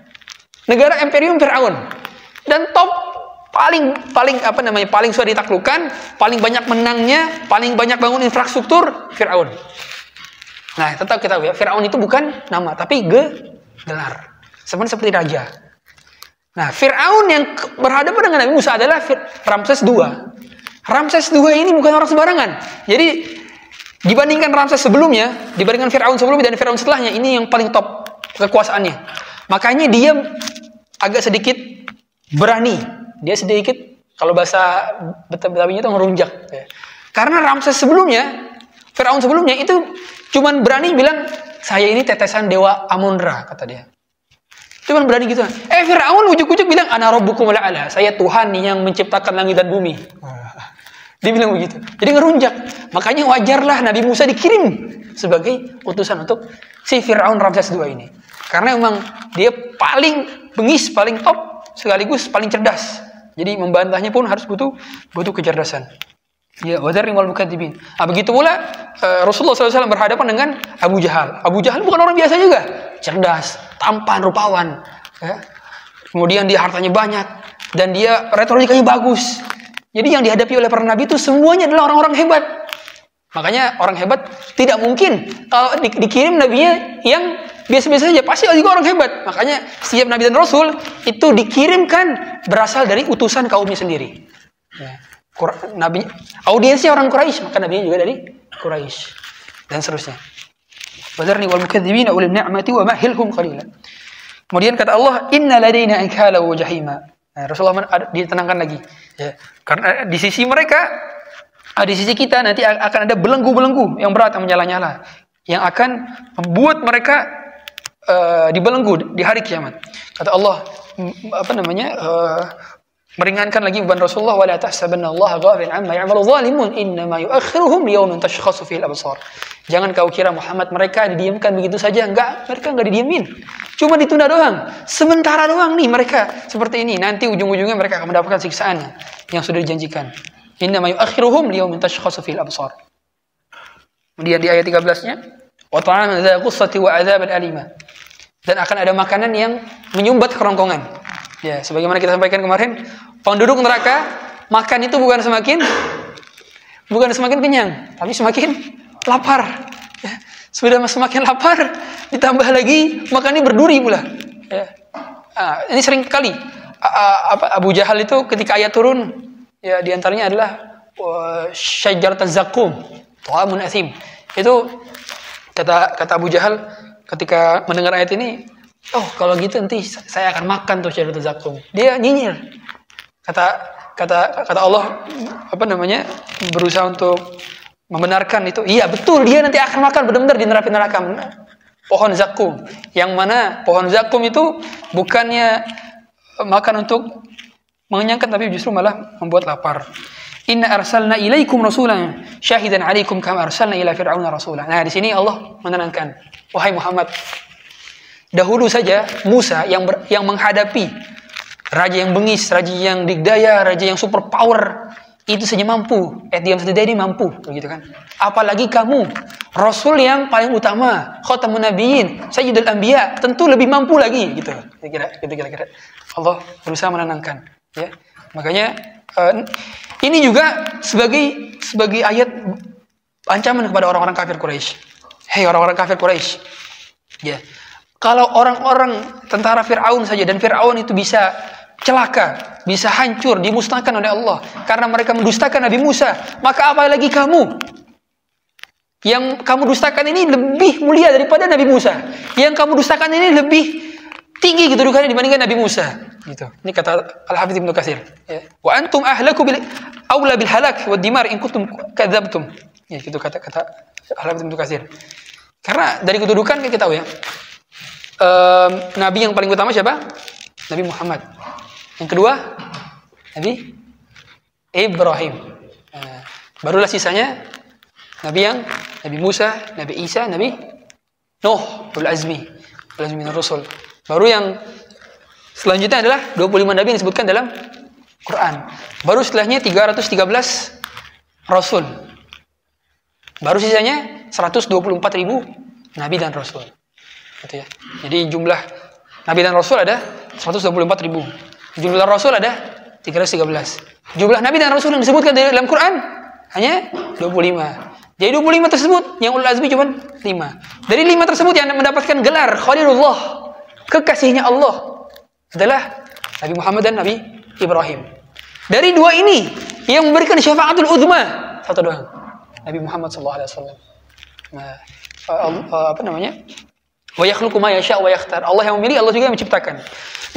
Negara imperium Fir'aun. Dan top paling sudah ditaklukkan, paling banyak menangnya, paling banyak bangun infrastruktur Fir'aun. Nah, tetap kita tahu ya, Fir'aun itu bukan nama, tapi gelar. Seperti raja. Nah, Fir'aun yang berhadapan dengan Nabi Musa adalah Ramses II. Ramses II ini bukan orang sembarangan. Jadi dibandingkan Ramses sebelumnya, dibandingkan Fir'aun sebelumnya dan Fir'aun setelahnya, ini yang paling top kekuasaannya. Makanya dia agak sedikit berani. Dia sedikit, kalau bahasa Betawinya itu ngerunjak. Karena Ramses sebelumnya, Fir'aun sebelumnya itu cuman berani bilang, saya ini tetesan dewa Amun-Ra, kata dia. Cuman berani gitu. Fir'aun ujuk-ujuk bilang, ana rabbukumul a'la. Saya Tuhan yang menciptakan langit dan bumi. Dia bilang begitu. Jadi ngerunjak. Makanya wajarlah Nabi Musa dikirim sebagai utusan untuk si Fir'aun Ramses II ini. Karena memang dia paling bengis, paling top, sekaligus paling cerdas. Jadi membantahnya pun harus butuh kecerdasan. Ya, wadharni wal mukadzibin. Begitu pula Rasulullah SAW berhadapan dengan Abu Jahal. Abu Jahal bukan orang biasa juga. Cerdas, tampan, rupawan. Ya. Kemudian dia hartanya banyak. Dan dia retorikanya bagus. Jadi yang dihadapi oleh para nabi itu semuanya adalah orang-orang hebat. Makanya orang hebat tidak mungkin kalau dikirim nabinya yang biasa-biasa saja, pasti juga orang hebat. Makanya setiap nabi dan rasul itu dikirimkan berasal dari utusan kaumnya sendiri. Ya. Nabi audiensnya orang Quraisy, maka nabinya juga dari Quraisy dan seterusnya. Wadarni wal mukadzibina ulil ni'mati wa mahilhum qalila. Kemudian kata Allah, inna ladaina ankala wa jahima. Nah, Rasulullah ditenangkan lagi. Ya, karena di sisi mereka, di sisi kita nanti akan ada belenggu-belenggu yang berat, yang menyala-nyala, yang akan membuat mereka dibelenggu di hari kiamat. Kata Allah, meringankan lagi beban Rasulullah, wala tahsabanna Allah ghafilan amma ya'malu zalimun innama yu'akhiruhum liyaumin tashkhasu fihi al-absar. Jangan kau kira Muhammad mereka didiamkan begitu saja. Mereka enggak didiamin. Cuma ditunda doang. Sementara doang nih mereka seperti ini. Nanti ujung-ujungnya mereka akan mendapatkan siksaan yang sudah dijanjikan. Innama yu'akhiruhum liyaumin tashkhasu fihi al-absar. Kemudian di ayat 13-nya, wa ta'aman dza qussati wa 'adzaban alima. Dan akan ada makanan yang menyumbat kerongkongan. Ya, sebagaimana kita sampaikan kemarin, penduduk neraka makan itu bukan semakin kenyang, tapi semakin lapar. Ya, sudah semakin lapar, ditambah lagi makannya berduri pula. Ya. Ini sering kali Abu Jahal itu ketika ayat turun, ya diantaranya adalah syajaratuz zaqqum, ta'amun athim. Itu kata Abu Jahal ketika mendengar ayat ini, oh kalau gitu nanti saya akan makan tuh syajaratuz zaqqum. Dia nyinyir. Kata Allah berusaha untuk membenarkan itu. Iya betul, dia nanti akan makan benar-benar di neraka pohon zakum. Yang mana pohon zakum itu bukannya makan untuk mengenyangkan, tapi justru malah membuat lapar. Inna arsalna ilaikum rasulan syahidan alaikum kama arsalna ila fir'auna rasulan. Nah, di sini Allah menenangkan, wahai Muhammad, dahulu saja Musa yang menghadapi raja yang bengis, raja yang digdaya, raja yang super power, itu saja mampu. Diam saja ini mampu, begitu kan? Apalagi kamu, Rasul yang paling utama, khatamun nabiyyin, sayyidul anbiya, tentu lebih mampu lagi, gitu. Kira-kira. Allah berusaha menenangkan, ya. Makanya ini juga sebagai ayat ancaman kepada orang-orang kafir Quraisy. Hei orang-orang kafir Quraisy, ya. Kalau orang-orang tentara Fir'aun saja, dan Fir'aun itu bisa celaka, bisa hancur, dimusnahkan oleh Allah karena mereka mendustakan Nabi Musa, maka apalagi kamu Yang kamu dustakan ini lebih mulia daripada Nabi Musa. Yang kamu dustakan ini lebih tinggi kedudukannya dibandingkan Nabi Musa. Gitu. Ini kata Al-Hafidz Ibnu Katsir. Ya. Wa antum ahlaku bil aula bil halak wad dimar in kuntum kadzabtum. Ya, gitu kata Al-Hafidz Ibnu Katsir. Karena dari kedudukan kita tahu ya. Nabi yang paling utama siapa? Nabi Muhammad. Yang kedua Nabi Ibrahim. Barulah sisanya Nabi Musa, Nabi Isa, Nabi Nuh, Ulul Azmi minar Rusul. Baru yang selanjutnya adalah 25 nabi yang disebutkan dalam Quran. Baru setelahnya 313 rasul. Baru sisanya 124.000 nabi dan rasul. Gitu ya. Jadi jumlah nabi dan rasul ada 124.000. Jumlah rasul ada 313. Jumlah nabi dan rasul yang disebutkan dalam Quran hanya 25. Jadi 25 tersebut yang ulul azmi cuma 5. Dari 5 tersebut yang mendapatkan gelar Khalilullah, kekasihnya Allah, adalah Nabi Muhammad dan Nabi Ibrahim. Dari 2 ini yang memberikan syafaatul uzma satu doang, Nabi Muhammad SAW. Wa yakhluqu ma yasha wa yakhtar. Allah yang memilih, Allah juga yang menciptakan.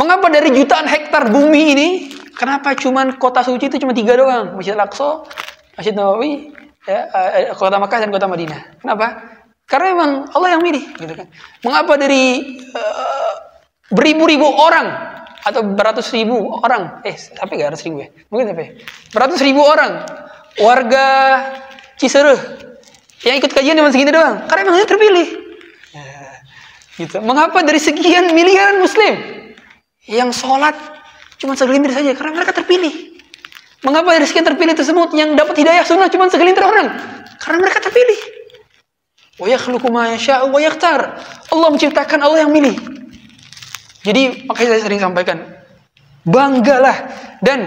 Mengapa dari jutaan hektar bumi ini, kenapa cuma kota suci itu cuma 3 doang? Masjid Al-Aqsa, Masjid Nabawi, ya, kota Makkah dan kota Madinah. Kenapa? Karena memang Allah yang milih, gitu kan. Mengapa dari beribu-ribu orang atau beratus ribu orang, sampai gak 100.000 ya? Mungkin sampai beratus ribu orang warga Cisereh yang ikut kajian cuma segini doang? Karena memang dia terpilih. Gitu. Mengapa dari sekian miliaran Muslim yang sholat cuma segelintir saja? Karena mereka terpilih. Mengapa dari sekian terpilih tersebut yang dapat hidayah sunnah cuma segelintir orang? Karena mereka terpilih. Wa yakhluqu ma yasha'u wa yakhtar. Allah menciptakan, Allah yang milih. Jadi makanya saya sering sampaikan, banggalah dan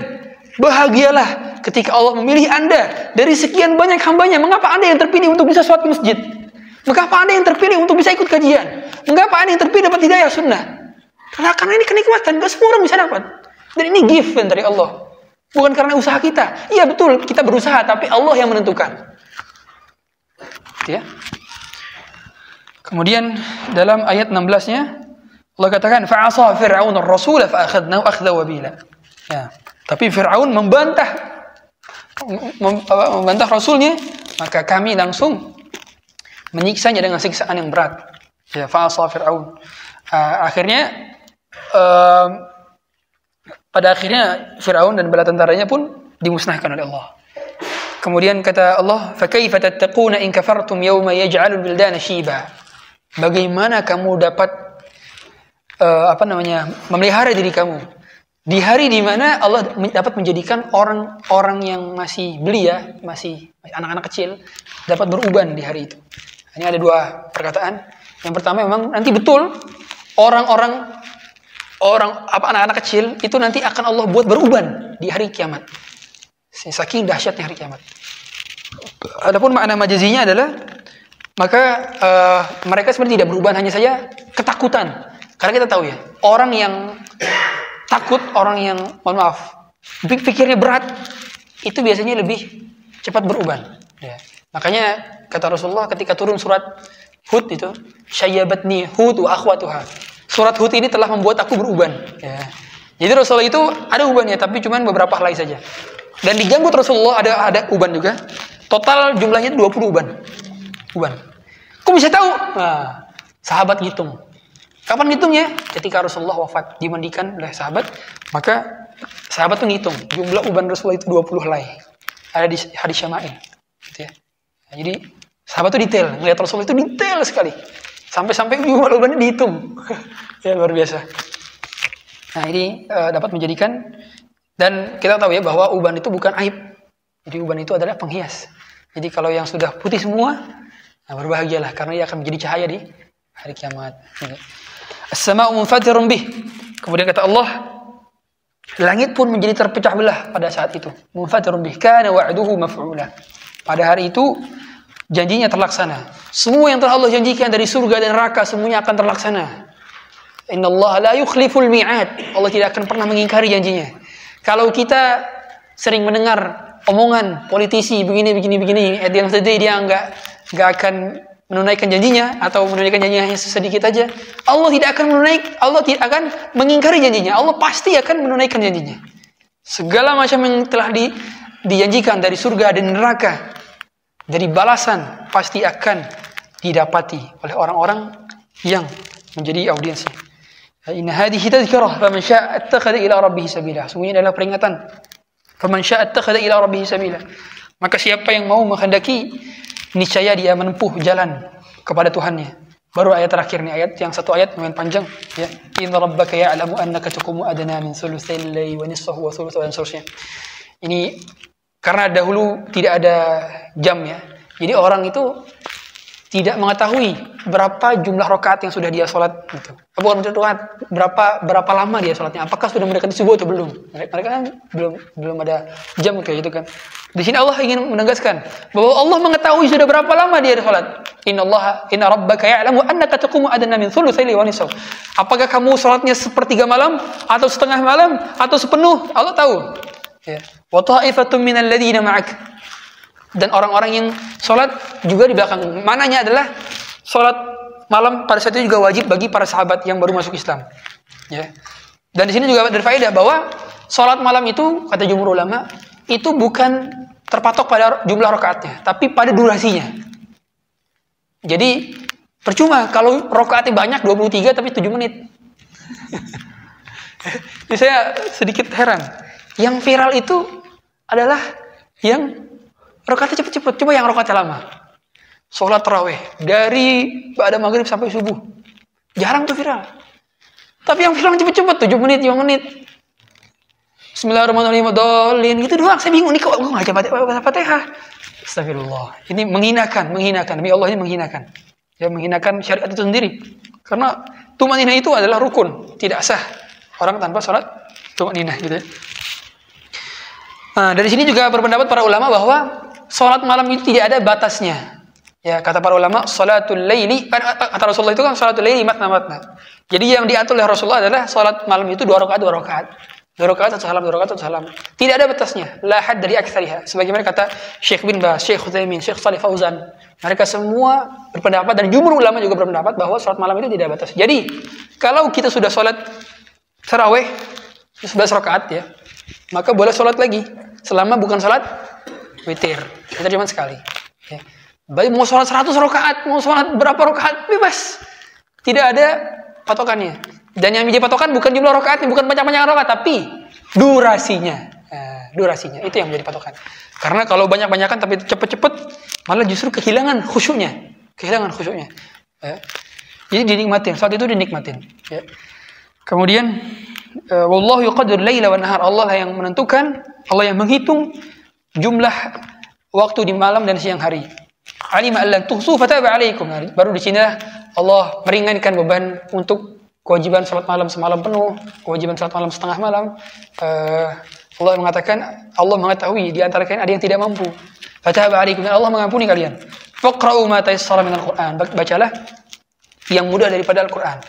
bahagialah ketika Allah memilih Anda dari sekian banyak hambanya. Mengapa Anda yang terpilih untuk bisa sholat di masjid? Mengapa Anda yang terpilih untuk bisa ikut kajian? Mengapa Anda yang terpilih dapat hidayah sunnah? Karena ini kenikmatan, gak semua orang bisa dapat. Dan ini gift dari Allah. Bukan karena usaha kita. Iya betul, kita berusaha, tapi Allah yang menentukan. Ya. Kemudian dalam ayat 16-nya Allah katakan fa'asa fir'aun ar-rasul fa'akhadnahu akhdha wabila. Ya. Tapi Fir'aun membantah rasulnya, maka kami langsung menyiksanya dengan siksaan yang berat. Ya, fa'asa Fir'aun. Pada akhirnya Fir'aun dan bala tentaranya pun dimusnahkan oleh Allah. Kemudian kata Allah, "Fakaifa tattaquna in kafartum yawma yaj'alul bildana shiba." Bagaimana kamu dapat memelihara diri kamu di hari di mana Allah dapat menjadikan orang-orang yang masih belia, masih anak-anak kecil dapat beruban di hari itu. Ini ada 2 perkataan. Yang pertama memang nanti betul anak-anak kecil itu nanti akan Allah buat beruban di hari kiamat. Saking dahsyatnya hari kiamat. Adapun makna majazinya adalah maka mereka sebenarnya tidak beruban, hanya saja ketakutan. Karena kita tahu ya, orang yang takut, orang yang pikirnya berat, itu biasanya lebih cepat beruban. Ya. Makanya kata Rasulullah ketika turun surat Hud itu, "Syayyabatni Hud wa akhwatuha." Surat Hud ini telah membuat aku beruban. Ya. Jadi Rasulullah itu ada ubannya, tapi cuma beberapa helai saja. Dan di janggut Rasulullah ada uban juga. Total jumlahnya 20 uban. Kok bisa tahu? Nah, sahabat ngitung. Kapan ngitungnya? Ketika Rasulullah wafat, dimandikan oleh sahabat, maka sahabat tuh ngitung. Jumlah uban Rasulullah itu 20 helai. Ada di hadis Syama'il. Gitu ya. Nah, jadi sahabat tuh detail. Melihat Rasulullah itu detail sekali. Sampai-sampai jumlah ubannya dihitung. Ya, luar biasa. Nah, ini dapat menjadikan, dan kita tahu ya bahwa uban itu bukan aib. Jadi uban itu adalah penghias. Jadi kalau yang sudah putih semua, nah berbahagialah karena ia akan menjadi cahaya di hari kiamat. As-sama'u munfatirun bih. Kemudian kata Allah, langit pun menjadi terpecah belah pada saat itu. Munfatirun bih kana wa'duhu maf'ula. Pada hari itu janjinya terlaksana. Semua yang telah Allah janjikan dari surga dan neraka semuanya akan terlaksana. Innallaha la yukhliful mi'ad. Allah tidak akan pernah mengingkari janjinya. Kalau kita sering mendengar omongan politisi begini, at the end of the day dia nggak akan menunaikan janjinya atau menunaikan janjinya hanya sedikit aja, Allah tidak akan mengingkari janjinya. Allah pasti akan menunaikan janjinya. Segala macam yang telah dijanjikan dari surga dan neraka, dari balasan, pasti akan didapati oleh orang-orang yang menjadi audiensnya. Inna hadhihi tadhkirah faman syaa'a ittakhadha ila rabbih sabila. Sungguhnya adalah peringatan. Faman syaa'a ittakhadha ila rabbih sabila. Maka siapa yang mau menghendaki, niscaya dia menempuh jalan kepada Tuhannya. Baru ayat terakhir nih, ayat yang satu ayat lumayan panjang ya. Inna rabbaka ya'lamu annaka taqumu adna min thulutsil layli wa nisfahu wa thulutsahu dan seterusnya. Ini karena dahulu tidak ada jam ya. Jadi orang itu tidak mengetahui berapa jumlah rakaat yang sudah dia sholat gitu. Bukan rakaat, berapa lama dia sholatnya. Apakah sudah mendekati subuh atau belum? Mereka kan belum ada jam kayak gitu kan. Di sini Allah ingin menegaskan bahwa Allah mengetahui sudah berapa lama dia sholat. Inna rabbaka ya'lamu annaka taqumu adna min thulutsil wa nisfahu. Apakah kamu sholatnya sepertiga malam atau setengah malam atau sepenuh? Allah tahu. Ya. Wa ta'ifatun minal ladzina ma'ak. Dan orang-orang yang sholat juga di belakang. Mananya adalah sholat malam pada saat itu juga wajib bagi para sahabat yang baru masuk Islam. Ya. Dan di sini juga berfaedah bahwa sholat malam itu, kata jumhur ulama, itu bukan terpatok pada jumlah rakaatnya, tapi pada durasinya. Jadi percuma kalau rakaatnya banyak 23 tapi 7 menit. Jadi saya sedikit heran. Yang viral itu adalah yang rakaatnya cepet-cepet. Coba yang rakaatnya lama. Sholat tarawih dari ba'da maghrib sampai subuh. Jarang tuh viral. Tapi yang viral cepet-cepet 7 menit, 5 menit. Bismillahirrahmanirrahim. Dolin gitu doang. Saya bingung nih kok gue enggak baca Fatihah. Astagfirullah. Ini menghinakan. Demi Allah ini menghinakan. Ya, menghinakan syariat itu sendiri. Karena tumaninah itu adalah rukun. Tidak sah orang tanpa sholat tumaninah gitu ya. Nah, dari sini juga berpendapat para ulama bahwa sholat malam itu tidak ada batasnya. Ya, kata para ulama, sholatul laili, kata Rasulullah itu kan sholatul laili matna. Jadi yang diatur oleh Rasulullah adalah sholat malam itu 2 rakaat. 2 rakaat, 1 salam, 2 rakaat, 1 salam. Tidak ada batasnya. La had dari aktsariha. Sebagaimana kata Syekh bin Baz, Syekh Utsaimin, Syekh Shalih Fauzan. Mereka semua berpendapat dan jumhur ulama juga berpendapat bahwa sholat malam itu tidak ada batas. Jadi, kalau kita sudah sholat tarawih 11 rakaat ya, maka boleh sholat lagi selama bukan sholat witir. Kita cuma sekali. Ya. Baik mau sholat 100 rakaat, mau sholat berapa rakaat, bebas. Tidak ada patokannya. Dan yang menjadi patokan bukan jumlah rakaatnya, bukan banyak-banyak rakaat, tapi durasinya. Durasinya itu yang menjadi patokan. Karena kalau banyak-banyakan tapi cepet-cepet, malah justru kehilangan khusyuknya. Ya. Jadi dinikmatin, saat itu dinikmatin. Ya. Kemudian, wallahu yuqaddir laila wan nahar. Allah yang menentukan, Allah yang menghitung jumlah waktu di malam dan siang hari. Alima allan tuhsu fataba alaikum. Baru di sini Allah meringankan beban untuk kewajiban salat malam semalam penuh, kewajiban salat malam setengah malam. Allah mengatakan, Allah mengetahui di antara kalian ada yang tidak mampu. Fataba alaikum, dan Allah mengampuni kalian. Faqra'u ma tayassara minal Qur'an. Bacalah yang mudah daripada Al-Qur'an.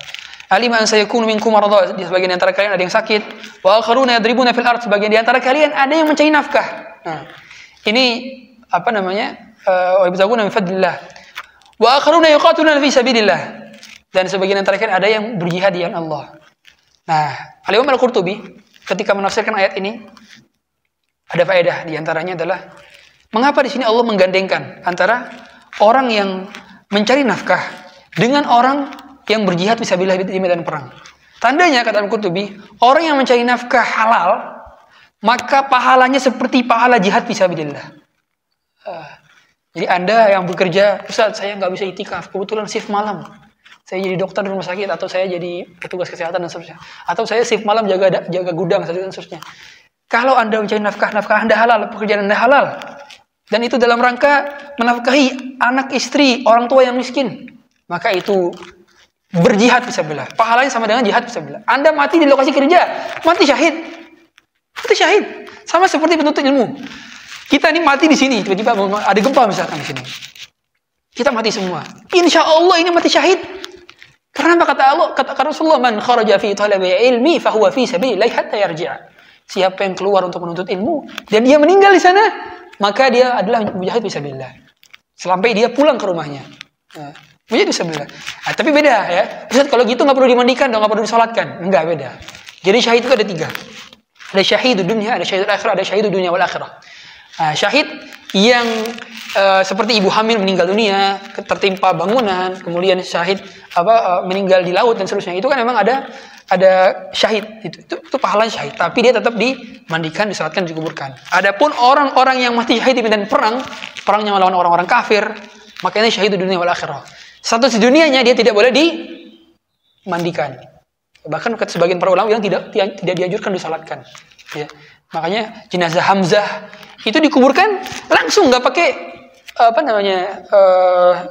Alima an sayakunu minkum marada. Di sebagian antara kalian ada yang sakit. Wa akharuna yadribuna fil ardh. Sebagian di antara kalian ada yang mencari nafkah. Nah, ini apa namanya? Wa yabtaguna min fadlillah. Wa akharuna yuqatiluna fi sabilillah. Dan sebagian antara kalian ada yang berjihad di jalan Allah. Nah, Al-Imam Al-Qurtubi ketika menafsirkan ayat ini ada faedah di antaranya adalah mengapa di sini Allah menggandengkan antara orang yang mencari nafkah dengan orang yang berjihad fisabilillah di medan perang. Tandanya kata Al-Qurtubi, orang yang mencari nafkah halal maka pahalanya seperti pahala jihad fisabilillah. Jadi Anda yang bekerja, Ustaz saya nggak bisa itikaf, kebetulan shift malam. Saya jadi dokter di rumah sakit, atau saya jadi petugas kesehatan dan seterusnya. Atau saya shift malam jaga gudang dan seterusnya. Kalau Anda mencari nafkah Anda halal, pekerjaan Anda halal. Dan itu dalam rangka menafkahi anak istri, orang tua yang miskin. Maka itu berjihad fisabilillah. Pahalanya sama dengan jihad fisabilillah. Anda mati di lokasi kerja, mati syahid. Mati syahid. Sama seperti penuntut ilmu. Kita ini mati di sini, tiba-tiba ada gempa misalkan di sini. Kita mati semua. Insya Allah ini mati syahid. Karena apa kata Allah, kata Rasulullah, man kharaja fi talabi ilmi fahuwa fi sabilillah hatta yarji'a. Siapa yang keluar untuk menuntut ilmu dan dia meninggal di sana, maka dia adalah mujahid fisabilillah. sampai dia pulang ke rumahnya. Nah, menjadi sebelah. Nah, tapi beda ya. Ustaz, kalau gitu nggak perlu dimandikan dong, nggak perlu disolatkan. Enggak, beda. Jadi syahid itu ada 3. Ada syahidud dunya, ada syahidul akhirah, ada syahidud dunya wal akhirah. Nah, syahid yang seperti ibu hamil meninggal dunia, tertimpa bangunan, kemudian syahid meninggal di laut dan seterusnya. Itu kan memang ada syahid, itu pahalanya syahid, tapi dia tetap dimandikan, disalatkan, dikuburkan. Adapun orang-orang yang mati syahid di medan perangnya melawan orang-orang kafir, makanya syahid di dunia wal akhirah. Status di dunianya dia tidak boleh dimandikan. Bahkan sebagian para ulama bilang tidak dianjurkan disalatkan. Ya. Makanya jenazah Hamzah itu dikuburkan langsung, nggak pakai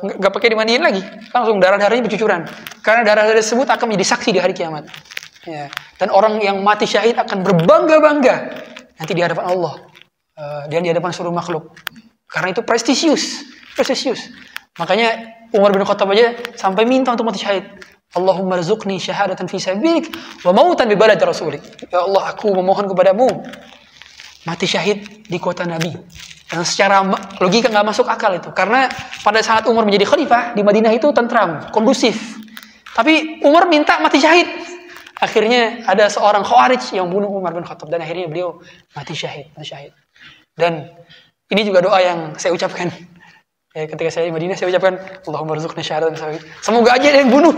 nggak pakai dimandiin lagi, langsung darahnya bercucuran, karena darah tersebut akan menjadi saksi di hari kiamat. Ya. Dan orang yang mati syahid akan berbangga-bangga nanti di hadapan Allah dan di hadapan seluruh makhluk, karena itu prestisius. Makanya Umar bin Khattab aja sampai minta untuk mati syahid. Allahumma rzuqni syahadatan fi sabilik wa mautan bi balad rasulik. Ya Allah, aku memohon kepadamu mati syahid di kota Nabi. Dan secara logika nggak masuk akal itu, karena pada saat Umar menjadi khalifah di Madinah itu tentram, kondusif. Tapi Umar minta mati syahid. Akhirnya ada seorang Khawarij yang bunuh Umar bin Khattab dan akhirnya beliau mati syahid. Dan ini juga doa yang saya ucapkan. Ya, ketika saya di Madinah saya ucapkan Allahumma rzuqni syahadatan fi sabilik. Semoga aja ada yang bunuh.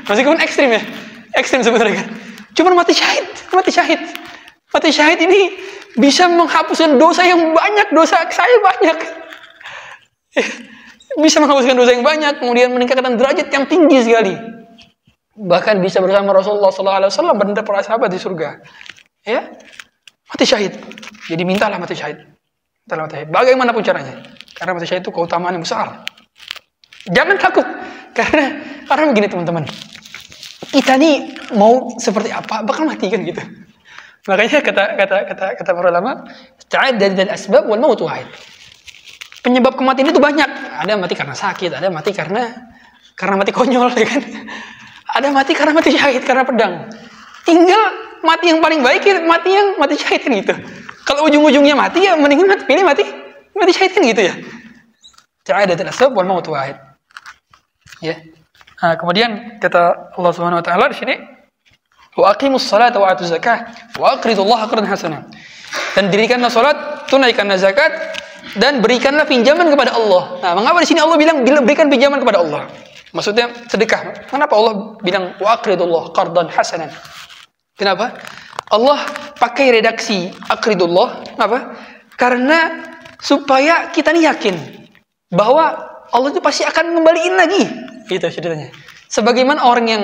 Meskipun ekstrim ya. Ekstrim sebenarnya kan. Cuma mati syahid. Mati syahid ini bisa menghapuskan dosa yang banyak, dosa saya banyak. Bisa menghapuskan dosa yang banyak, kemudian meningkatkan derajat yang tinggi sekali. Bahkan bisa bersama Rasulullah SAW dan para sahabat di surga. Ya, mati syahid. Jadi mintalah mati syahid. Bagaimanapun caranya. Karena mati syahid itu keutamaan yang besar. Jangan takut. Karena begini teman-teman. Kita nih mau seperti apa, bakal mati kan gitu. Makanya kata para ulama, ta'addad dan asbab wal maut wahid. Penyebab kematian itu banyak. Ada mati karena sakit, ada mati karena mati konyol, ya kan? Ada mati karena mati syahid, karena pedang. Tinggal mati yang paling baik, mati syahid kan gitu. Kalau ujung-ujungnya mati, ya mendingan pilih mati syahid kan gitu ya. Ta'addad dan asbab wal maut wahid. Ya. Nah, kemudian kata Allah Subhanahu wa taala di sini, wa aqimus salata wa atuz zakah wa aqridullaha qardan hasanah. Dan dirikanlah salat, tunaikanlah zakat, dan berikanlah pinjaman kepada Allah. Nah, mengapa di sini Allah bilang berikan pinjaman kepada Allah? Maksudnya sedekah. Kenapa Allah bilang wa aqridullaha qardan hasanah? Kenapa? Allah pakai redaksi aqridullah, kenapa? Karena supaya kita nih yakin bahwa Allah itu pasti akan ngembaliin lagi. Gitu ceritanya. Sebagaimana orang yang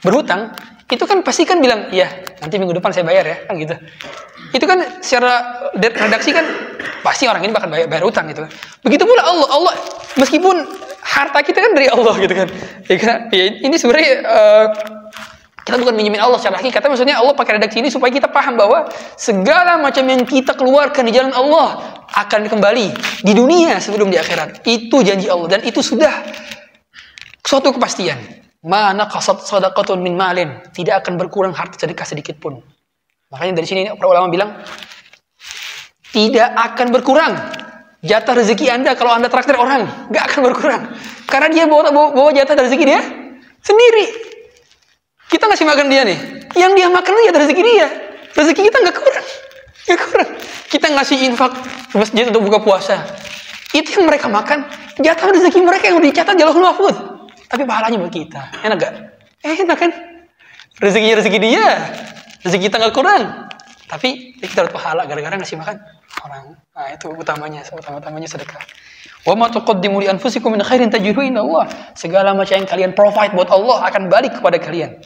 berhutang itu kan pasti kan bilang, ya nanti minggu depan saya bayar ya, kan gitu. Itu kan secara redaksi kan pasti orang ini bakal bayar hutang gitu kan. Begitu pula Allah meskipun harta kita kan dari Allah gitu kan. Ya, ini sebenarnya kita bukan minjemin Allah secara hakikat, maksudnya Allah pakai redaksi ini supaya kita paham bahwa segala macam yang kita keluarkan di jalan Allah akan kembali di dunia sebelum di akhirat. Itu janji Allah dan itu sudah suatu kepastian. Mana qasat sadaqatun min malin, tidak akan berkurang harta sedekah sedikit pun. Makanya dari sini para ulama bilang tidak akan berkurang jatah rezeki Anda kalau Anda traktir orang, nggak akan berkurang. Karena dia bawa jatah rezeki dia sendiri. Kita ngasih makan dia nih, yang dia makan jatah rezeki dia. Rezeki kita nggak kurang. Kita ngasih infak ke masjid untuk buka puasa. Itu yang mereka makan, jatah rezeki mereka yang dicatat di Lauhul Mahfuz. Tapi pahalanya buat kita. Enak gak? Enak kan? Rezeki dia. Rezeki kita gak kurang. Tapi kita dapat pahala gara-gara ngasih makan orang. Nah itu utamanya sedekah. Wa ma tuqaddimu li anfusikum min khairin tajiduhu indallah. Segala macam yang kalian provide buat Allah akan balik kepada kalian.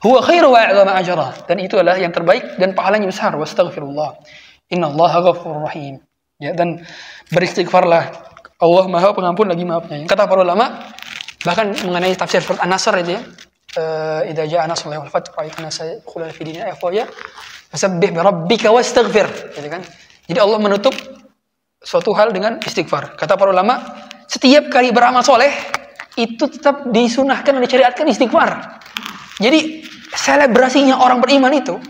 Huwa khairu wa a'zama ajra. Dan itu adalah yang terbaik dan pahalanya besar. Wastaghfirullah. Innallaha ghafurur rahim. Ya, dan beristighfarlah. Allah Maha Pengampun lagi Maha Penyayang. Kata para ulama, bahkan mengenai tafsir surat An-Nasr itu ya, idza jaa nasrullahi wal fath ra'aita an-nasa yadkhuluna fi dinillahi afwaja fasabbih bi rabbika wastaghfir, gitu kan. Jadi Allah menutup suatu hal dengan istighfar. Kata para ulama, setiap kali beramal soleh itu tetap disunahkan dan disyariatkan istighfar. Jadi selebrasinya orang beriman itu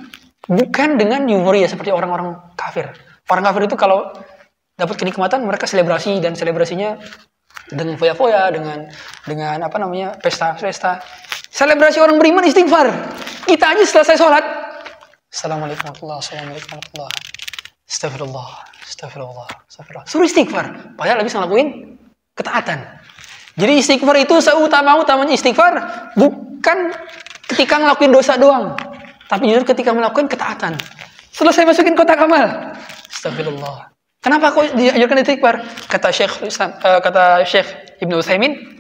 bukan dengan euforia seperti orang-orang kafir. Orang kafir itu kalau dapat kenikmatan, mereka selebrasi, dan selebrasinya dengan foya-foya, dengan apa namanya, pesta-pesta. Selebrasi orang beriman istighfar. Kita aja selesai sholat, Assalamualaikum warahmatullahi wabarakatuh, Astagfirullah, astagfirullah, astagfirullah. Suruh istighfar, padahal habis ngelakuin ketaatan. Jadi istighfar itu seutama-utamanya istighfar bukan ketika ngelakuin dosa doang, tapi justru ketika melakukan ketaatan. Selesai masukin kotak amal, astagfirullah. Kenapa kok diajarkan istighfar? Kata Syekh Ibnu Utsaimin,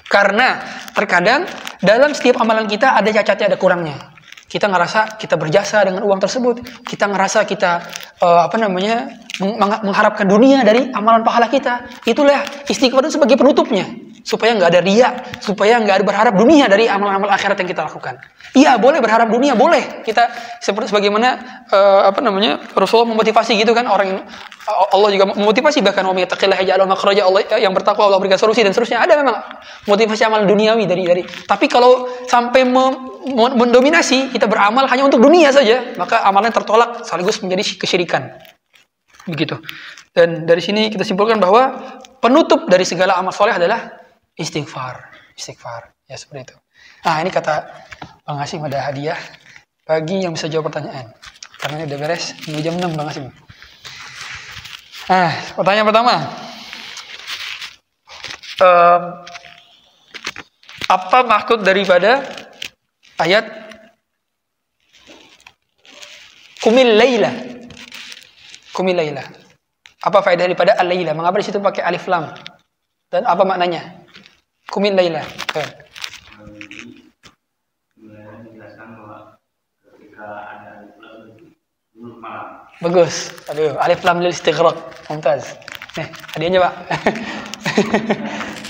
karena terkadang dalam setiap amalan kita ada cacatnya, ada kurangnya. Kita ngerasa kita berjasa dengan uang tersebut. Kita ngerasa kita mengharapkan dunia dari amalan pahala kita. Itulah istighfar itu sebagai penutupnya, supaya nggak ada riya, supaya nggak ada berharap dunia dari amal-amal akhirat yang kita lakukan. Iya, boleh berharap dunia, boleh. Kita seperti sebagaimana Rasulullah memotivasi gitu kan, Allah juga memotivasi, bahkan wa may yattaqillaha yaj'al lahu makhraja, Allah yang bertakwa Allah berikan solusi dan seterusnya. Ada memang motivasi amal duniawi dari. Tapi kalau sampai mendominasi, kita beramal hanya untuk dunia saja, maka amalnya tertolak sekaligus menjadi kesyirikan. Begitu. Dan dari sini kita simpulkan bahwa penutup dari segala amal soleh adalah istighfar. Ya, seperti itu. Nah, ini kata Bang Hasim, ada hadiah bagi yang bisa jawab pertanyaan. Karena ini udah beres, ini jam 6 Bang Hasim. Nah, pertanyaan pertama. Apa maksud daripada ayat Qumil Laila? Apa faedah daripada al-laila? Mengapa di situ pakai alif lam? Dan apa maknanya? Qumil Laila.
Menjelaskan bahwa ketika ada alif lam dulu malam.
Bagus. Aduh, alif lam lil istighraq. Mumtaz. Hadiahnya, Pak.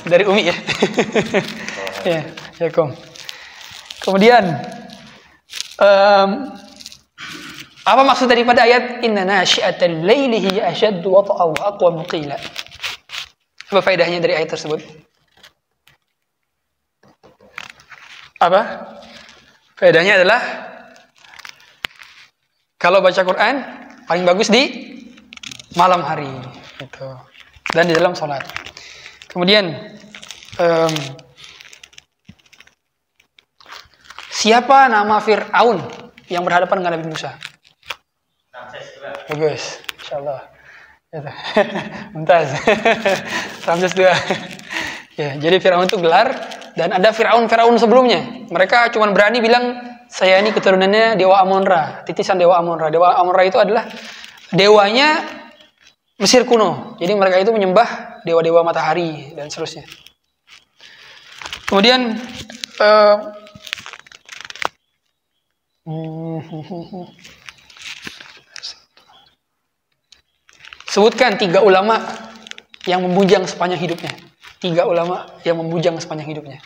Dari Umi ya. Ya, Assalamualaikum. Kemudian apa maksud daripada ayat inna nasyi'atal laili hiya ashaddu wata'an wa aqwamu qila? Apa faedahnya dari ayat tersebut? Apa? Faedahnya adalah kalau baca Quran paling bagus di malam hari gitu. Dan di dalam sholat. Kemudian siapa nama Fir'aun yang berhadapan dengan Nabi Musa? Bagus, insyaallah. Mumtaz. Ramses II. Ya, jadi Fir'aun itu gelar, dan ada Fir'aun sebelumnya. Mereka cuma berani bilang, saya ini keturunannya Dewa Amun-Ra, titisan Dewa Amun-Ra. Dewa Amun-Ra itu adalah dewanya Mesir kuno. Jadi mereka itu menyembah dewa-dewa matahari dan seterusnya. Kemudian sebutkan 3 ulama yang membujang sepanjang hidupnya. 3 ulama yang membujang sepanjang hidupnya.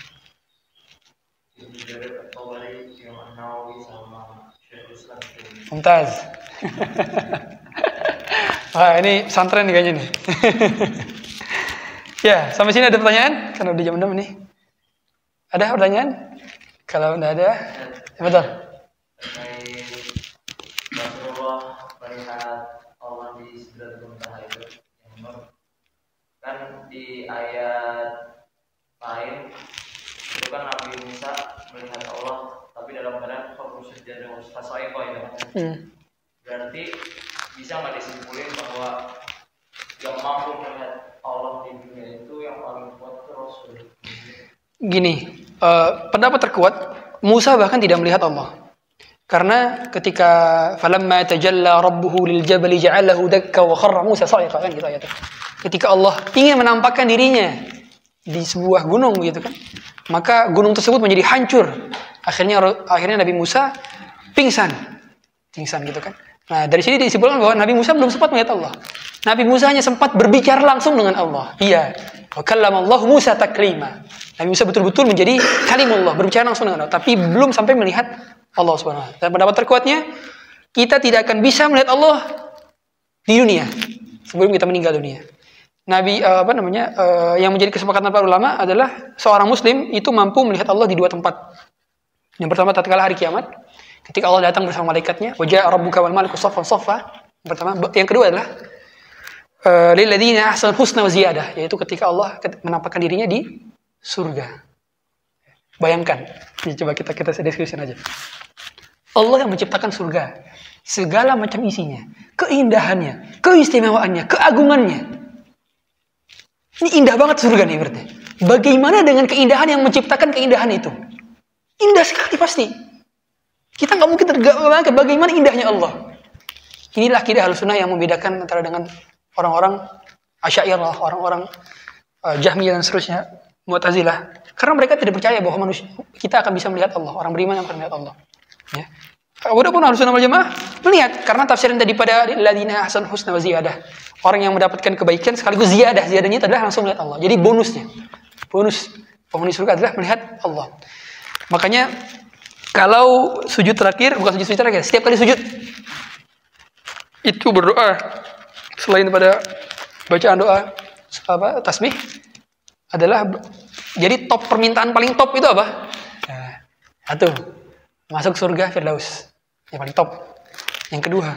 Mumtaz. Wah, ini pesantren nih kayaknya nih. Ya, sampai sini ada pertanyaan? Karena udah jam 6 nih. Ada pertanyaan? Kalau enggak ada, ya betul.
Rasulullah melihat Allah di Sidratul Muntaha itu, kan di ayat lain itu kan Nabi Musa melihat Allah tapi dalam keadaan fokus dan fasaiqo ya. Berarti bisa nggak disimpulin bahwa yang mampu melihat Allah di dunia itu yang paling kuat itu Rasul?
Gini, pendapat terkuat, Musa bahkan tidak melihat Allah. Karena ketika falamma tajalla rabbuhu lil jabali ja'alahu dakka wa kharra Musa sa'iqa, kan gitu ayatnya. Ketika Allah ingin menampakkan dirinya di sebuah gunung gitu kan, maka gunung tersebut menjadi hancur. Akhirnya Nabi Musa pingsan gitu kan. Nah, dari sini disimpulkan bahwa Nabi Musa belum sempat melihat Allah. Nabi Musa hanya sempat berbicara langsung dengan Allah. Iya. Wa kallamallahu Musa taklima. Nabi Musa betul-betul menjadi kalimullah, berbicara langsung dengan Allah, tapi belum sampai melihat Allah Subhanahu wa taala. Dan pendapat terkuatnya, kita tidak akan bisa melihat Allah di dunia sebelum kita meninggal dunia. Yang menjadi kesepakatan para ulama adalah seorang muslim itu mampu melihat Allah di 2 tempat. Yang pertama tatkala hari kiamat, ketika Allah datang bersama malaikatnya, wa jaa rabbuka wal malaku saffan saffa. Yang kedua adalah lilladzina ahsanul husna wa ziyadah, yaitu ketika Allah menampakkan dirinya di surga. Bayangkan, ini coba kita deskripsikan aja. Allah yang menciptakan surga, segala macam isinya, keindahannya, keistimewaannya, keagungannya. Ini indah banget surga nih berarti. Bagaimana dengan keindahan yang menciptakan keindahan itu? Indah sekali pasti. Kita nggak mungkin terbayangkan bagaimana indahnya Allah. Inilah akidah Ahlussunnah yang membedakan antara dengan orang-orang Asy'ariyah, orang-orang Jahmiyah dan seterusnya, Mu'tazilah. Karena mereka tidak percaya bahwa manusia kita akan bisa melihat Allah. Orang beriman yang akan melihat Allah. Ya. Walaupun Ahlussunnah wal Jamaah melihat, karena tafsiran daripada lilladzina ahsanul husna wa ziyadah. Orang yang mendapatkan kebaikan sekaligus ziyadah. Ziyadahnya adalah langsung melihat Allah. Jadi bonusnya. Bonus penghuni surga adalah melihat Allah. Makanya kalau sujud terakhir, bukan sujud terakhir, setiap kali sujud itu berdoa selain pada bacaan doa tasbih adalah jadi top permintaan paling top itu apa? Satu, masuk surga Firdaus. Yang paling top. Yang kedua,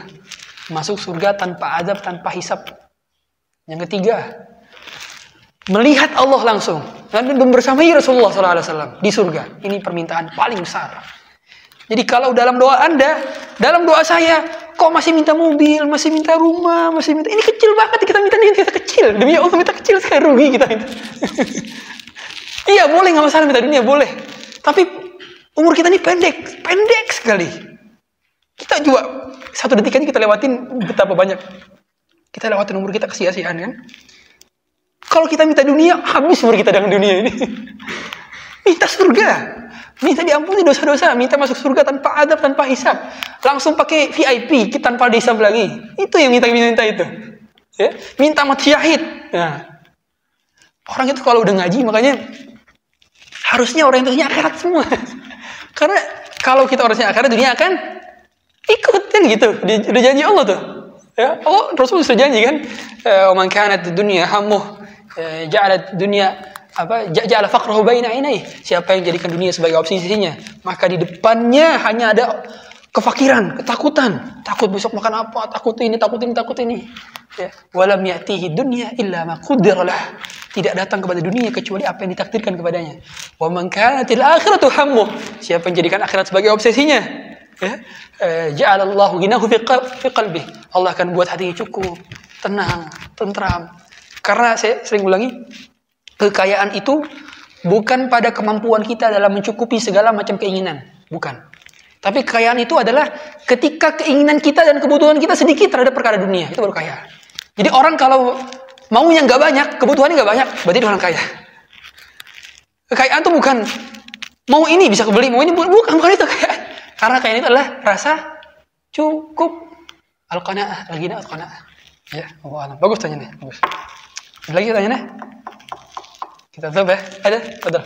masuk surga tanpa azab, tanpa hisab. Yang ketiga, melihat Allah langsung dan bersamai Rasulullah SAW di surga. Ini permintaan paling besar. Jadi kalau dalam doa Anda, dalam doa saya, kok masih minta mobil, masih minta rumah, masih minta, ini kecil banget kita minta, ini kita kecil. Demi Allah minta kecil sekali, rugi kita minta. Iya boleh, nggak masalah minta dunia boleh. Tapi umur kita ini pendek sekali. Kita juga 1 detik aja kita lewatin betapa banyak. Kita lewatin umur kita kesia-siaan kan. Kalau kita minta dunia, habis umur kita dengan dunia ini. Minta surga. Minta diampuni dosa-dosa, minta masuk surga tanpa adab, tanpa hisab. Langsung pakai VIP, kita tanpa dihisab lagi. Itu yang minta itu. Ya? Minta mati syahid. Nah. Orang itu kalau udah ngaji, makanya harusnya orientasinya akhirat semua. Karena kalau kita orientasinya akhirat, dunia akan ikut kan gitu. Udah janji Allah tuh. Ya, Allah Rasul sudah janji kan. Man kanat dunya hammuh ja'alat dunya ja'ala faqrahu baina ainai. Siapa yang jadikan dunia sebagai obsesinya, maka di depannya hanya ada kefakiran, ketakutan, takut besok makan apa, takut ini. Ya, walam ya'tihi dunya illa ma qaddara lah. Tidak datang kepada dunia kecuali apa yang ditakdirkan kepadanya. Wa man kanatil akhiratu hammuh. Siapa yang jadikan akhirat sebagai obsesinya, ya, ja'alallahu ghinahu fi qalbi. Allah akan buat hatinya cukup, tenang, tentram. Karena saya sering ulangi, kekayaan itu bukan pada kemampuan kita dalam mencukupi segala macam keinginan, bukan. Tapi kekayaan itu adalah ketika keinginan kita dan kebutuhan kita sedikit terhadap perkara dunia, itu baru kaya. Jadi orang kalau maunya nggak banyak, kebutuhannya nggak banyak, berarti dia orang kaya. Kekayaan itu bukan mau ini bisa kebeli, mau ini bukan itu kekayaan. Karena kekayaan itu adalah rasa cukup. Al-qanaah, al-ghina al-qanaah. Ya, Allah. Bagus tanya nih, bagus. Ada lagi tanya nih? Kita tutup ya. Ada? Betul.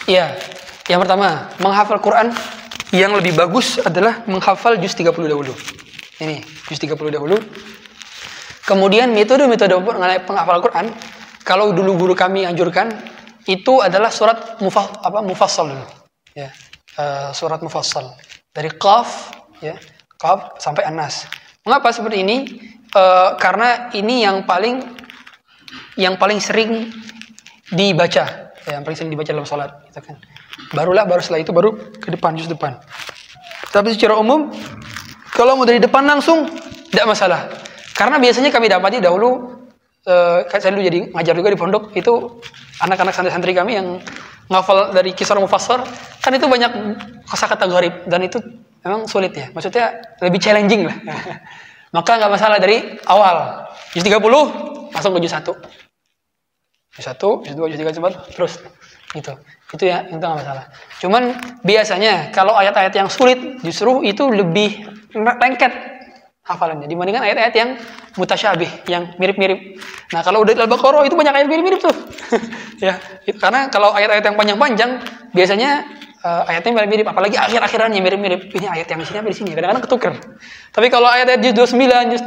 Iya. Yang pertama, menghafal Quran yang lebih bagus adalah menghafal juz 30 dahulu. Ini, juz 30 dahulu. Kemudian metode-metode penghafal Quran, kalau dulu guru kami anjurkan, itu adalah surat mufassal dulu. Ya. Surat mufassal dari Qaf, ya, Qaf sampai An-Nas. Mengapa seperti ini? Karena ini yang paling sering dibaca, ya, yang paling sering dibaca dalam sholat, gitu kan. Baru setelah itu baru ke depan, juz depan. Tapi secara umum, kalau mau dari depan langsung, tidak masalah. Karena biasanya kami dapati dahulu, saya dulu jadi ngajar juga di pondok, itu anak-anak santri-santri kami yang ngafal dari kisah mufassal, kan itu banyak kosakata gharib dan itu memang sulit ya. Maksudnya lebih challenging lah. Maka nggak masalah dari awal. Juz 30 langsung ke juz 1. Juz 1, juz 2, juz 3, juz 4 terus gitu. Itu ya, itu nggak masalah. Cuman biasanya kalau ayat-ayat yang sulit justru itu lebih lengket hafalannya dibandingkan ayat-ayat yang mutasyabih, yang mirip-mirip. Nah, kalau udah Al-Baqarah itu banyak ayat mirip-mirip tuh. Ya, karena kalau ayat-ayat yang panjang-panjang biasanya ayatnya mirip-mirip, apalagi akhir-akhirannya mirip-mirip. Ini ayat yang di sini apa di sini? Kadang-kadang ketukar. Tapi kalau ayat-ayat juz 29,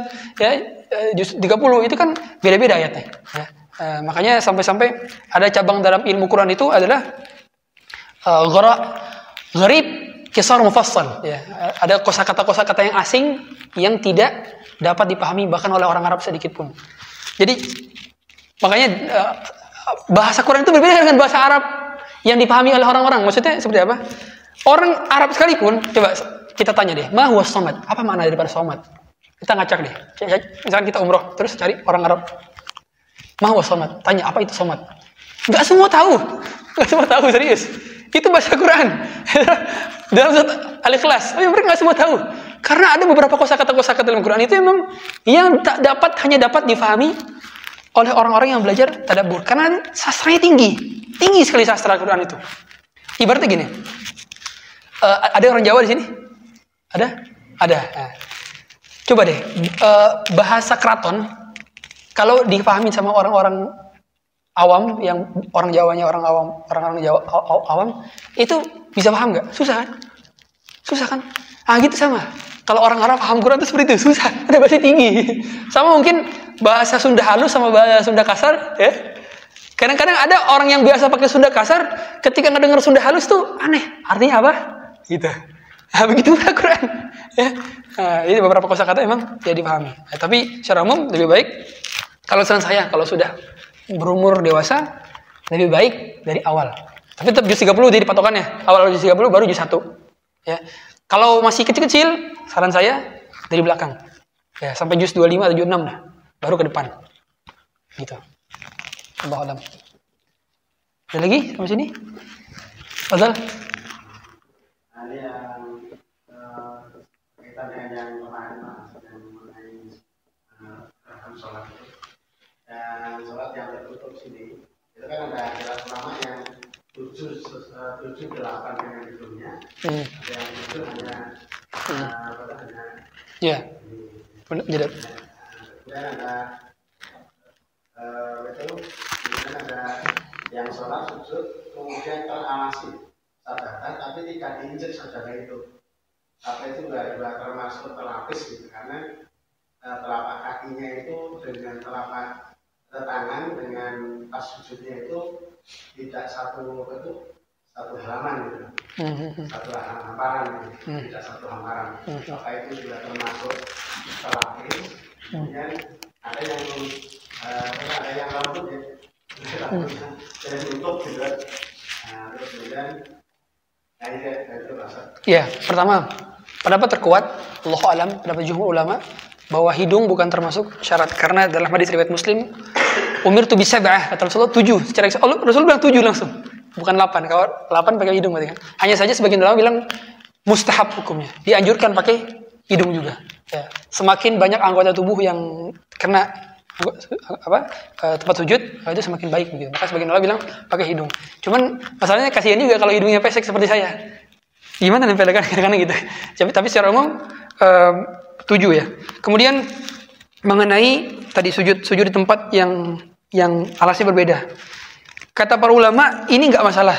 juz 30 itu kan beda-beda ayatnya, ya. Makanya sampai-sampai ada cabang dalam ilmu Quran itu adalah Gharib, kisar mufassal. Ya, ada kosakata yang asing yang tidak dapat dipahami bahkan oleh orang Arab sedikit pun. Jadi makanya bahasa Quran itu berbeda dengan bahasa Arab yang dipahami oleh orang-orang. Maksudnya seperti apa? Orang Arab sekalipun, coba kita tanya deh, ma huwa somad? Apa makna daripada somad? Kita ngacak deh. Misalkan kita umroh, terus cari orang Arab. Ma huwa somad? Tanya, apa itu somad? Nggak semua tahu. Nggak semua tahu, serius. Itu bahasa Quran. Dalam surat Al-Ikhlas. Mereka nggak semua tahu. Karena ada beberapa kosakata dalam Quran itu memang yang hanya dapat difahami oleh orang-orang yang belajar tadabbur. Karena sastranya tinggi. Tinggi sekali sastra Quran itu. Ibaratnya gini. Ada orang Jawa di sini? Ada? Ada. Nah. Coba deh, bahasa keraton, kalau dipahami sama orang-orang awam, yang orang Jawanya orang-orang Jawa awam, itu bisa paham nggak? Susah kan? Susah kan? Ah gitu sama. Kalau orang Arab paham Quran itu seperti itu, susah. Ada bahasa tinggi. Sama mungkin bahasa Sunda halus sama bahasa Sunda kasar, ya. Kadang-kadang ada orang yang biasa pakai Sunda kasar, ketika ngedengar Sunda halus tuh aneh. Artinya apa? Gitu. Nah, begitu Quran. Ya. Nah, ini beberapa kosakata emang ya dipahami. Nah, tapi secara umum lebih baik kalau saran saya kalau sudah berumur dewasa lebih baik dari awal. Tapi tetap juz 30 jadi patokannya. Awal juz 30 baru juz 1. Ya. Kalau masih kecil-kecil, saran saya dari belakang. Ya, sampai juz 25 atau juz 6 lah. Baru ke depan. Gitu. Allah alam. Ada lagi sampai sini? Fadhal.
Ada yang kita dengan yang kemarin yang mengenai sholat itu. Dan sholat yang tertutup sini itu kan ada jelas ulama yang 7-8 dengan hidungnya, ada yang itu hanya
ya tidak.
Kemudian ada kemudian ada yang sholat sujud kemudian teralasi sabatan tapi tidak diinjek saudara itu. Apa itu juga termasuk terlapis gitu karena telapak kakinya itu dengan telapak tangan dengan pas sujudnya itu tidak satu halaman gitu. Satu hamparan gitu. Tidak satu hamparan. Maka itu juga termasuk terlapis. Kemudian ada yang rambut ya. Dan tutup juga. Nah, terus kemudian itu rasa.
Ya, pertama pendapat terkuat Allahu alam, pendapat jumhur ulama bahwa hidung bukan termasuk syarat karena dalam hadis riwayat Muslim umirtu bisab'ah kata Rasulullah 7 secara Rasul bilang 7 langsung bukan 8. Kalau 8 pakai hidung berarti kan. Hanya saja sebagian ulama bilang mustahab hukumnya, dianjurkan pakai hidung juga. Ya. Semakin banyak anggota tubuh yang kena tempat sujud itu semakin baik begitu. Maka sebagian ulama bilang pakai hidung. Cuman masalahnya kasihan juga kalau hidungnya pesek seperti saya. Gimana nempel kan kadang-kadang gitu. Tapi secara umum 7 ya. Kemudian mengenai tadi sujud di tempat yang alasnya berbeda. Kata para ulama ini nggak masalah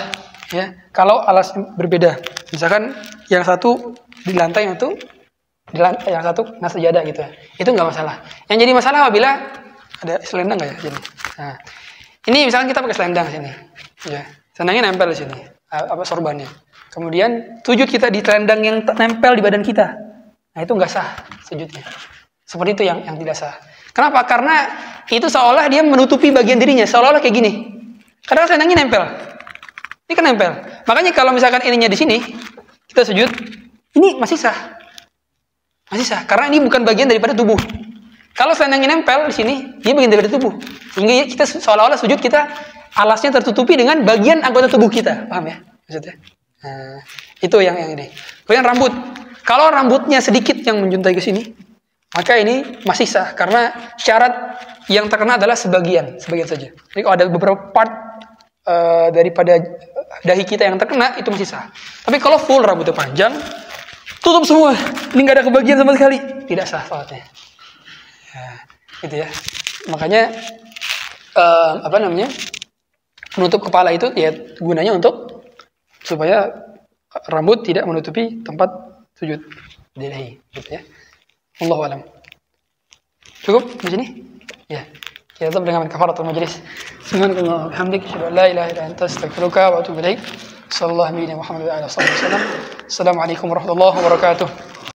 ya. Kalau alas berbeda. Misalkan yang satu di lantai yang satu nggak sejadah gitu. Itu nggak masalah. Yang jadi masalah apabila ada selendang nggak ya? Jadi, nah, ini misalkan kita pakai selendang sini, ya, selendangnya nempel di sini, sorbannya. Kemudian sujud kita di selendang yang nempel di badan kita, nah itu nggak sah sujudnya. Seperti itu yang tidak sah. Kenapa? Karena itu seolah dia menutupi bagian dirinya, seolah-olah kayak gini. Karena selendangnya nempel, ini kan nempel. Makanya kalau misalkan ininya di sini, kita sujud, ini masih sah. Masih sah, karena ini bukan bagian daripada tubuh. Kalau selendangnya nempel di sini, dia bagian daripada tubuh. Sehingga kita seolah-olah sujud kita alasnya tertutupi dengan bagian anggota tubuh kita. Paham ya? Maksudnya? Nah, itu yang ini. Kemudian rambut. Kalau rambutnya sedikit yang menjuntai ke sini, maka ini masih sah karena syarat yang terkena adalah sebagian saja. Jadi kalau ada beberapa part daripada dahi kita yang terkena itu masih sah. Tapi kalau full rambutnya panjang, tutup semua, ini nggak ada kebagian sama sekali, tidak sah salatnya. Nah, gitu ya. Makanya menutup kepala itu ya gunanya untuk supaya rambut tidak menutupi tempat sujud di dahi, gitu ya. Allahu a'lam. Cukup di sini? Ya. Kita tutup dengan kafaratul majlis. Subhanallah, bihamdik, asyhadu an la ilaha illa anta, astaghfiruka wa atubu ilaik. Sallallahu alaihi Muhammad wa alihi wasallam. Assalamualaikum warahmatullahi wabarakatuh.